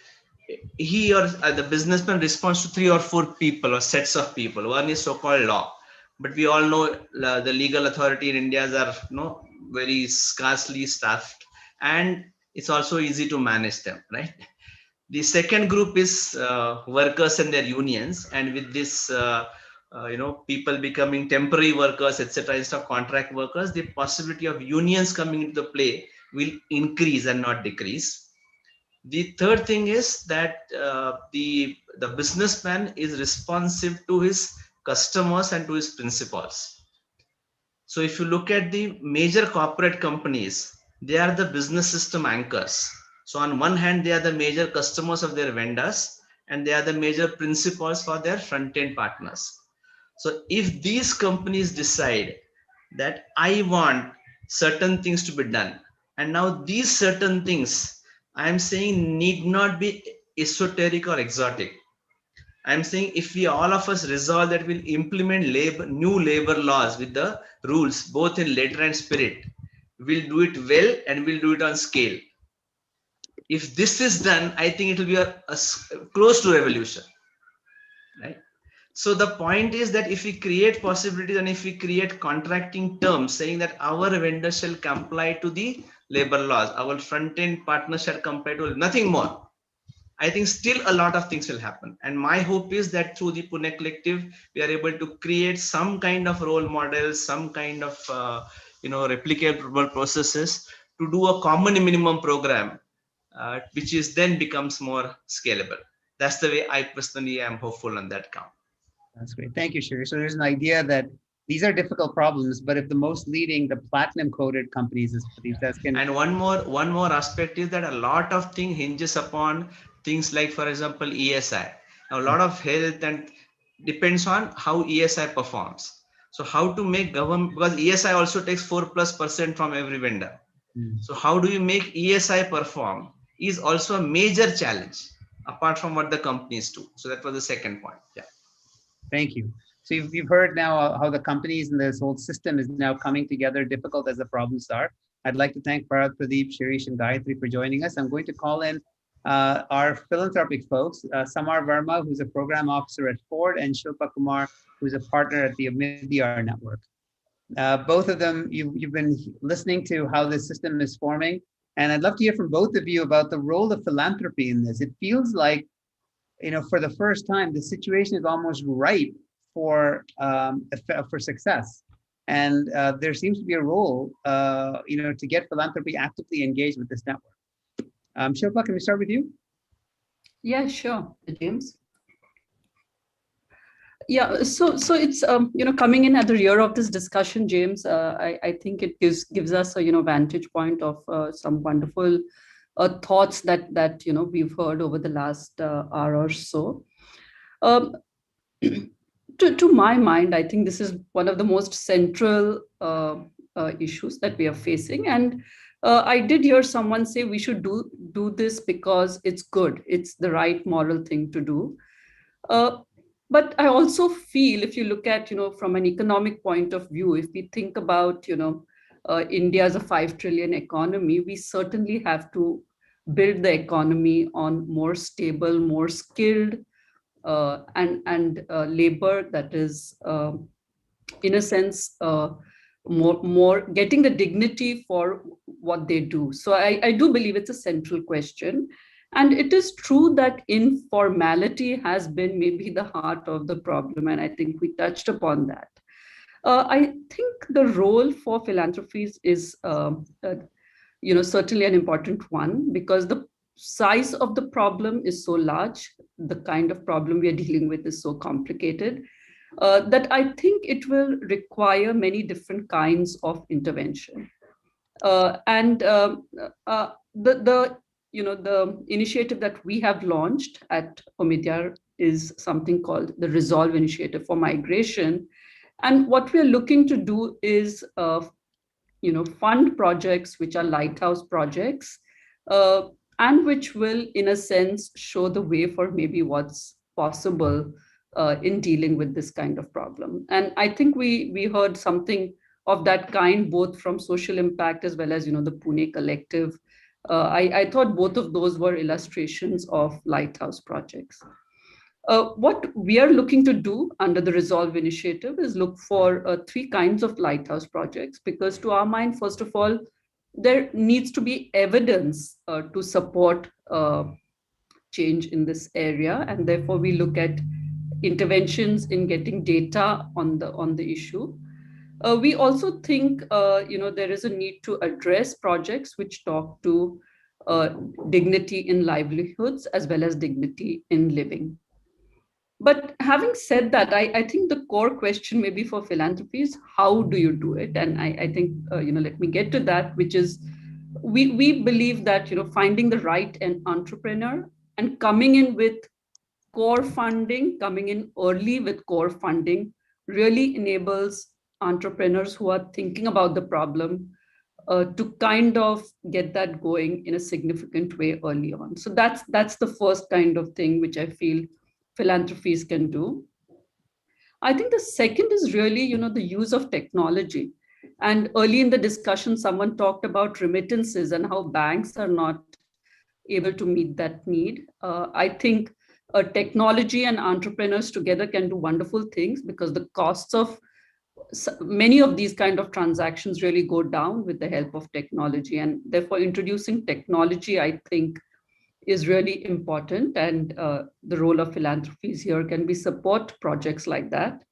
he or the businessman responds to 3 or 4 people or sets of people. One is so-called law, but we all know the legal authority in India are very scarcely staffed, and it's also easy to manage them, right? The second group is workers and their unions, and with this people becoming temporary workers, etc., instead of contract workers, the possibility of unions coming into the play will increase and not decrease. The third thing is that the businessman is responsive to his customers and to his principals. So if you look at the major corporate companies, they are the business system anchors. So on one hand, they are the major customers of their vendors, and they are the major principals for their front-end partners. So if these companies decide that I want certain things to be done, and now these certain things, I am saying, need not be esoteric or exotic. I'm saying if we all of us resolve that we'll implement new labor laws with the rules, both in letter and spirit, we'll do it well and we'll do it on scale. If this is done, I think it will be close to revolution, right? So the point is that if we create possibilities and if we create contracting terms saying that our vendors shall comply to the labor laws, our front-end partners shall comply to nothing more, I think still a lot of things will happen. And my hope is that through the Pune Collective, we are able to create some kind of role models, some kind of replicable processes to do a common minimum program, which is then becomes more scalable. That's the way I personally am hopeful on that count.
That's great. Thank you, Shiri. So there's an idea that these are difficult problems, but if the most leading, the platinum coded companies is that can.
And one more aspect is that a lot of thing hinges upon things like, for example, ESI. Now, a lot of health and depends on how ESI performs. So how to make government, because ESI also takes 4+% from every vendor. So how do you make ESI perform is also a major challenge apart from what the companies do. So that was the second point. Yeah.
Thank you. So you've heard now how the companies and this whole system is now coming together, difficult as the problems are. I'd like to thank Bharat, Pradeep, Shirish, and Gayatri for joining us. I'm going to call in our philanthropic folks, Samar Verma, who's a program officer at Ford, and Shilpa Kumar, who's a partner at the Amidyar Network. Both of them, you've been listening to how this system is forming, and I'd love to hear from both of you about the role of philanthropy in this. It feels like, for the first time, the situation is almost ripe for success, and there seems to be a role, to get philanthropy actively engaged with this network. Shilpa, can we start with you?
Yeah, sure, James. Yeah, so it's coming in at the rear of this discussion, James. I think it gives us a vantage point of some wonderful thoughts that we've heard over the last hour or so. To my mind, I think this is one of the most central issues that we are facing, and I did hear someone say we should do this because it's good, it's the right moral thing to do. But I also feel, if you look at, from an economic point of view, if we think about, India as a 5 trillion economy, we certainly have to build the economy on more stable, more skilled and labor that is, in a sense, more getting the dignity for what they do. So I do believe it's a central question. And it is true that informality has been maybe the heart of the problem, and I think we touched upon that. I think the role for philanthropies is, certainly an important one, because the size of the problem is so large, the kind of problem we are dealing with is so complicated, that I think it will require many different kinds of intervention. The initiative that we have launched at Amidyar is something called the Resolve Initiative for Migration. And what we're looking to do is, fund projects which are lighthouse projects, and which will, in a sense, show the way for maybe what's possible in dealing with this kind of problem. And I think we heard something of that kind, both from Social Impact as well as, the Pune Collective. I thought both of those were illustrations of lighthouse projects. What we are looking to do under the Resolve initiative is look for 3 kinds of lighthouse projects, because to our mind, first of all, there needs to be evidence to support change in this area. And therefore, we look at interventions in getting data on the issue. We also think, there is a need to address projects which talk to dignity in livelihoods as well as dignity in living. But having said that, I think the core question maybe for philanthropy is how do you do it? And I think, let me get to that, which is we believe that, finding the right entrepreneur and coming in with core funding, coming in early with core funding really enables entrepreneurs who are thinking about the problem to kind of get that going in a significant way early on. So that's the first kind of thing which I feel philanthropies can do. I think the second is really, the use of technology. And early in the discussion, someone talked about remittances and how banks are not able to meet that need. I think technology and entrepreneurs together can do wonderful things because the costs of many of these kind of transactions really go down with the help of technology. And therefore, introducing technology, I think, is really important. And the role of philanthropies here can be support projects like that.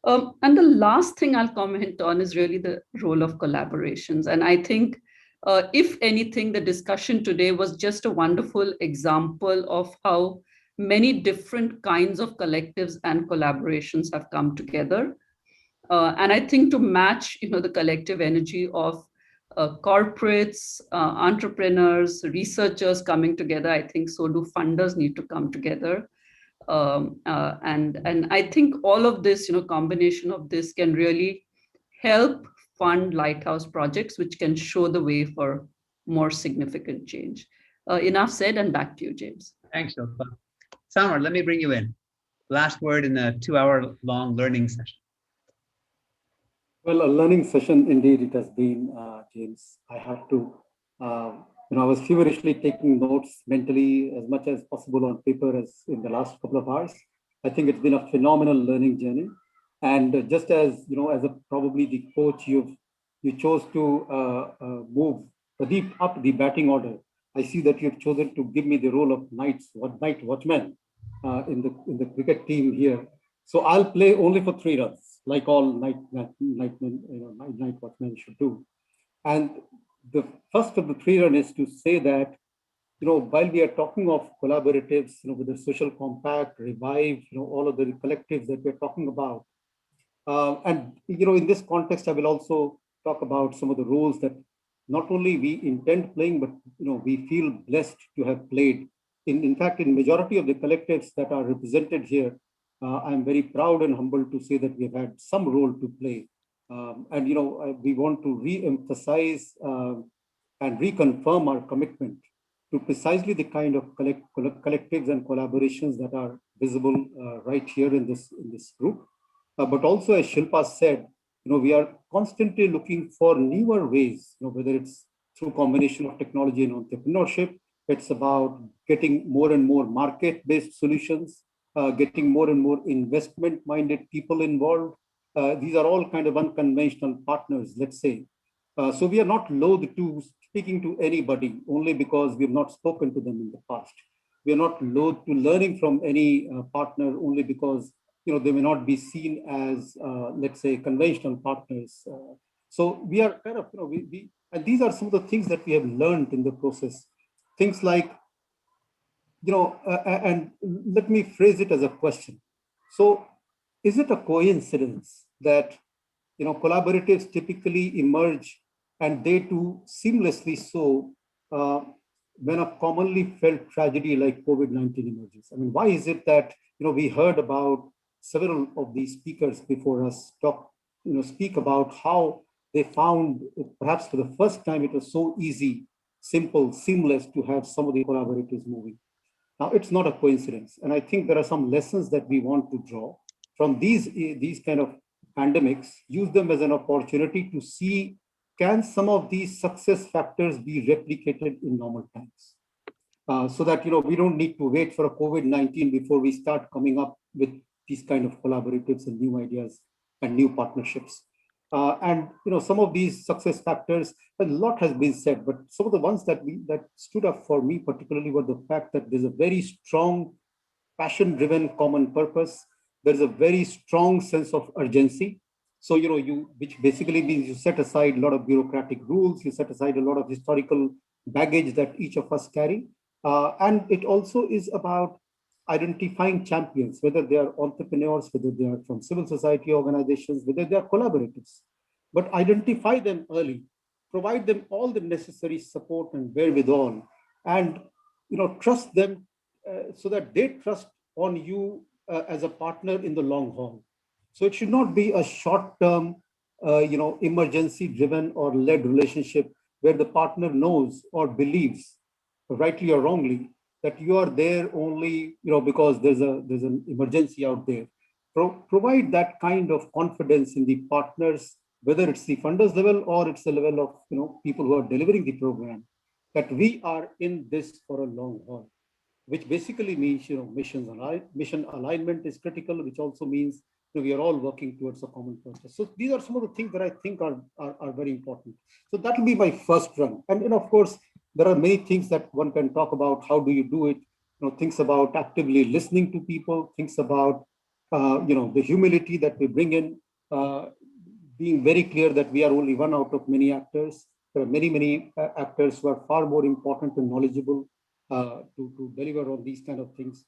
And the last thing I'll comment on is really the role of collaborations. And I think, if anything, the discussion today was just a wonderful example of how many different kinds of collectives and collaborations have come together. And I think to match, the collective energy of corporates, entrepreneurs, researchers coming together, I think so do funders need to come together. And I think all of this, combination of this can really help fund lighthouse projects, which can show the way for more significant change. Enough said, and back to you, James.
Thanks, Shilpa. Samar, let me bring you in. Last word in a 2-hour-long learning session.
Well, a learning session indeed it has been, James. I have to, I was feverishly taking notes mentally as much as possible on paper as in the last couple of hours. I think it's been a phenomenal learning journey. And just as, as probably the coach, you chose to move Pradeep up the batting order. I see that you've chosen to give me the role of night watchman in the cricket team here. So I'll play only for 3 runs, like all night watchmen should do. And the first of the 3 runs is to say that, while we are talking of collaboratives, with the social compact, revive, all of the collectives that we're talking about. And, in this context, I will also talk about some of the roles that not only we intend playing, but, we feel blessed to have played. In fact, in majority of the collectives that are represented here, I'm very proud and humbled to say that we've had some role to play. And, we want to re-emphasize and reconfirm our commitment to precisely the kind of collectives and collaborations that are visible right here in this group. But also, as Shilpa said, we are constantly looking for newer ways, whether it's through combination of technology and entrepreneurship. It's about getting more and more market-based solutions, getting more and more investment-minded people involved. These are all kind of unconventional partners, let's say. So we are not loath to speaking to anybody only because we have not spoken to them in the past. We are not loath to learning from any partner only because they may not be seen as, let's say, conventional partners. So we are kind of, and these are some of the things that we have learned in the process. Things like, and let me phrase it as a question. So is it a coincidence that, collaboratives typically emerge and they too seamlessly so when a commonly felt tragedy like COVID-19 emerges? I mean, why is it that, we heard about several of these speakers before us speak about how they found, perhaps for the first time, it was so easy, simple, seamless to have some of the collaborators moving. Now, it's not a coincidence. And I think there are some lessons that we want to draw from these kind of pandemics, use them as an opportunity to see, can some of these success factors be replicated in normal times? So that, we don't need to wait for a COVID-19 before we start coming up with these kind of collaboratives and new ideas and new partnerships. And some of these success factors, a lot has been said, but some of the ones that stood up for me particularly were the fact that there's a very strong passion-driven common purpose. There's a very strong sense of urgency. So, which basically means you set aside a lot of bureaucratic rules, you set aside a lot of historical baggage that each of us carry. And it also is about identifying champions, whether they are entrepreneurs, whether they are from civil society organizations, whether they are collaborators, but identify them early provide them all the necessary support and wherewithal, and trust them so that they trust on you as a partner in the long haul. So it should not be a short-term, emergency-driven or led relationship where the partner knows or believes, rightly or wrongly, that you are there only, because there's an emergency out there. Provide that kind of confidence in the partners, whether it's the funders level or it's the level of people who are delivering the program, that we are in this for a long haul, which basically means mission alignment is critical, which also means we are all working towards a common purpose. So these are some of the things that I think are very important. So that will be my first run. And of course, there are many things that one can talk about. How do you do it? Things about actively listening to people, things about the humility that we bring in, being very clear that we are only one out of many actors. There are many actors who are far more important and knowledgeable to deliver on these kind of things.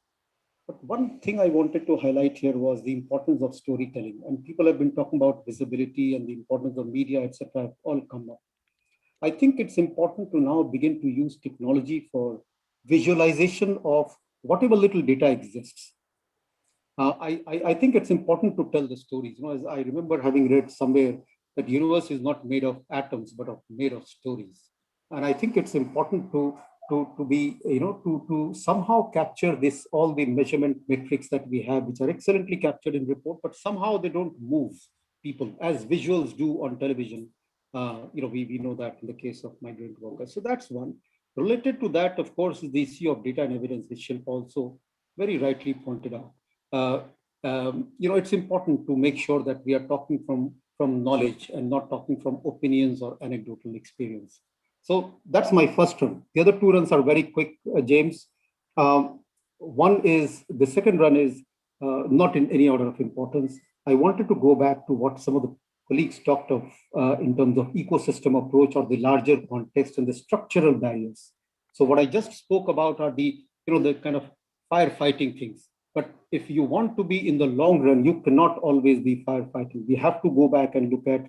But one thing I wanted to highlight here was the importance of storytelling. And people have been talking about visibility and the importance of media, etc. have all come up. I think it's important to now begin to use technology for visualization of whatever little data exists. I think it's important to tell the stories. As I remember having read somewhere that the universe is not made of atoms, but made of stories. And I think it's important to be, to somehow capture this, all the measurement metrics that we have, which are excellently captured in report, but somehow they don't move people as visuals do on television. We know that in the case of migrant workers. So that's one. Related to that, of course, is the issue of data and evidence, which Shilpa also very rightly pointed out. It's important to make sure that we are talking from knowledge and not talking from opinions or anecdotal experience. So that's my first run. The other two runs are very quick, James. The second run is not in any order of importance. I wanted to go back to what some of the colleagues talked of in terms of ecosystem approach or the larger context and the structural barriers. So what I just spoke about are the kind of firefighting things. But if you want to be in the long run, you cannot always be firefighting. We have to go back and look at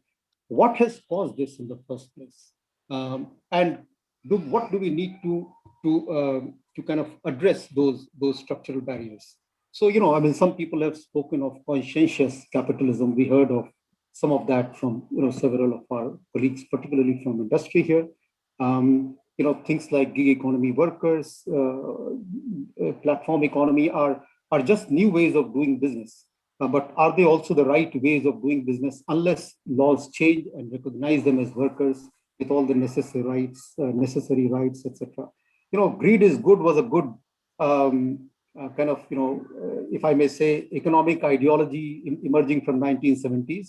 what has caused this in the first place, and what do we need to kind of address those structural barriers. So some people have spoken of conscientious capitalism. We heard of some of that from several of our colleagues, particularly from industry here. Things like gig economy workers, platform economy are just new ways of doing business. But are they also the right ways of doing business unless laws change and recognize them as workers with all the necessary rights, etc. Greed is good was a good kind of, if I may say, economic ideology emerging from 1970s.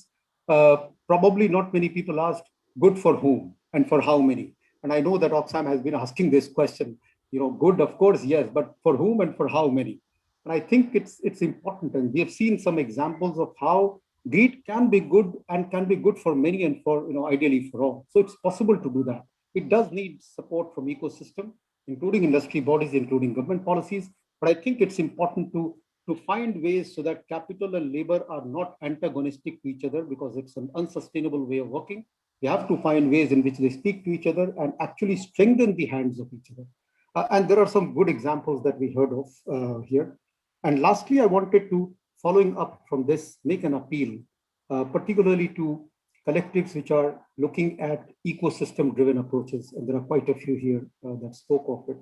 Probably not many people asked good for whom and for how many. And I know that Oxfam has been asking this question, good, of course, yes, but for whom and for how many? And I think it's important. And we have seen some examples of how greed can be good and can be good for many and for, ideally for all. So it's possible to do that. It does need support from ecosystem, including industry bodies, including government policies. But I think it's important to find ways so that capital and labor are not antagonistic to each other, because it's an unsustainable way of working. We have to find ways in which they speak to each other and actually strengthen the hands of each other. And there are some good examples that we heard of here. And lastly, I wanted to, following up from this, make an appeal, particularly to collectives which are looking at ecosystem-driven approaches. And there are quite a few here that spoke of it.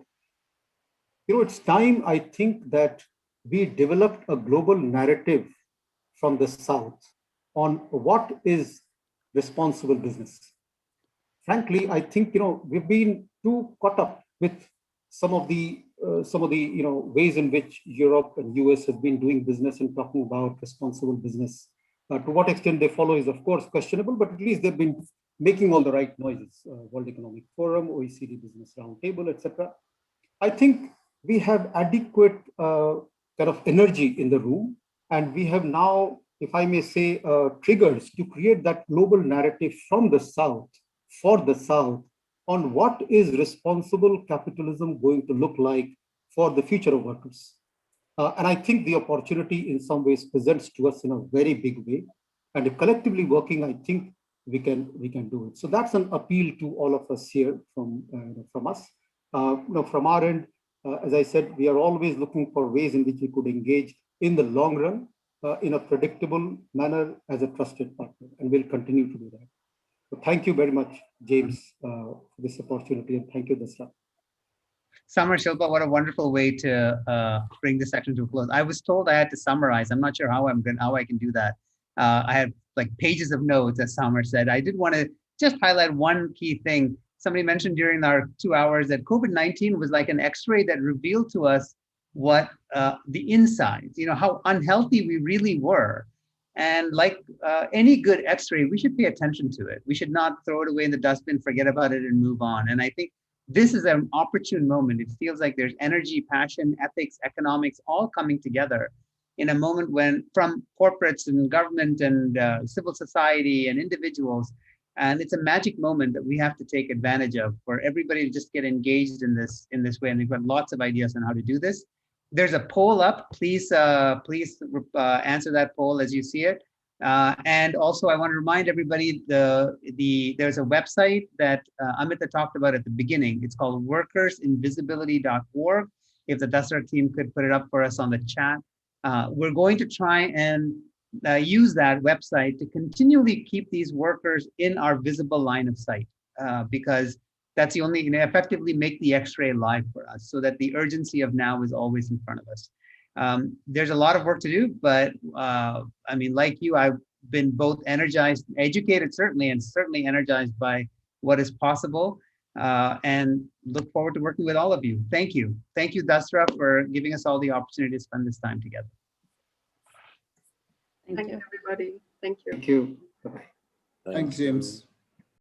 It's time, I think, that we developed a global narrative from the South on what is responsible business. Frankly, I think we've been too caught up with some of the ways in which Europe and US have been doing business and talking about responsible business. To what extent they follow is of course questionable, but at least they've been making all the right noises. World Economic Forum, OECD Business Roundtable, etc. I think we have adequate kind of energy in the room, and we have now, if I may say, triggers to create that global narrative from the South, for the South, on what is responsible capitalism going to look like for the future of workers. And I think the opportunity in some ways presents to us in a very big way. And if collectively working, I think we can do it. So that's an appeal to all of us here from us. From our end, as I said, we are always looking for ways in which we could engage in the long run in a predictable manner as a trusted partner, and we'll continue to do that. So thank you very much, James, for this opportunity, and thank you, Dasra.
Samar, Shilpa, what a wonderful way to bring this section to a close. I was told I had to summarize. I'm not sure how I can do that. I had like pages of notes, as Samar said. I did want to just highlight one key thing. Somebody mentioned during our 2 hours that COVID-19 was like an X-ray that revealed to us what the insides, how unhealthy we really were. And like any good X-ray, we should pay attention to it. We should not throw it away in the dustbin, forget about it, and move on. And I think this is an opportune moment. It feels like there's energy, passion, ethics, economics, all coming together in a moment when, from corporates and government and civil society and individuals, and it's a magic moment that we have to take advantage of for everybody to just get engaged in this way. And we've got lots of ideas on how to do this. There's a poll up. Please answer that poll as you see it. And also, I want to remind everybody there's a website that Amita talked about at the beginning. It's called workersinvisibility.org. If the Dasra team could put it up for us on the chat. We're going to try and use that website to continually keep these workers in our visible line of sight, because that's the only, effectively make the X-ray live for us so that the urgency of now is always in front of us. There's a lot of work to do, but I mean, like you, I've been both energized, educated certainly, and certainly energized by what is possible, and look forward to working with all of you. Thank you. Thank you, Dasra, for giving us all the opportunity to spend this time together.
Thank you, everybody. Thank you.
Thank you.
Thanks, James.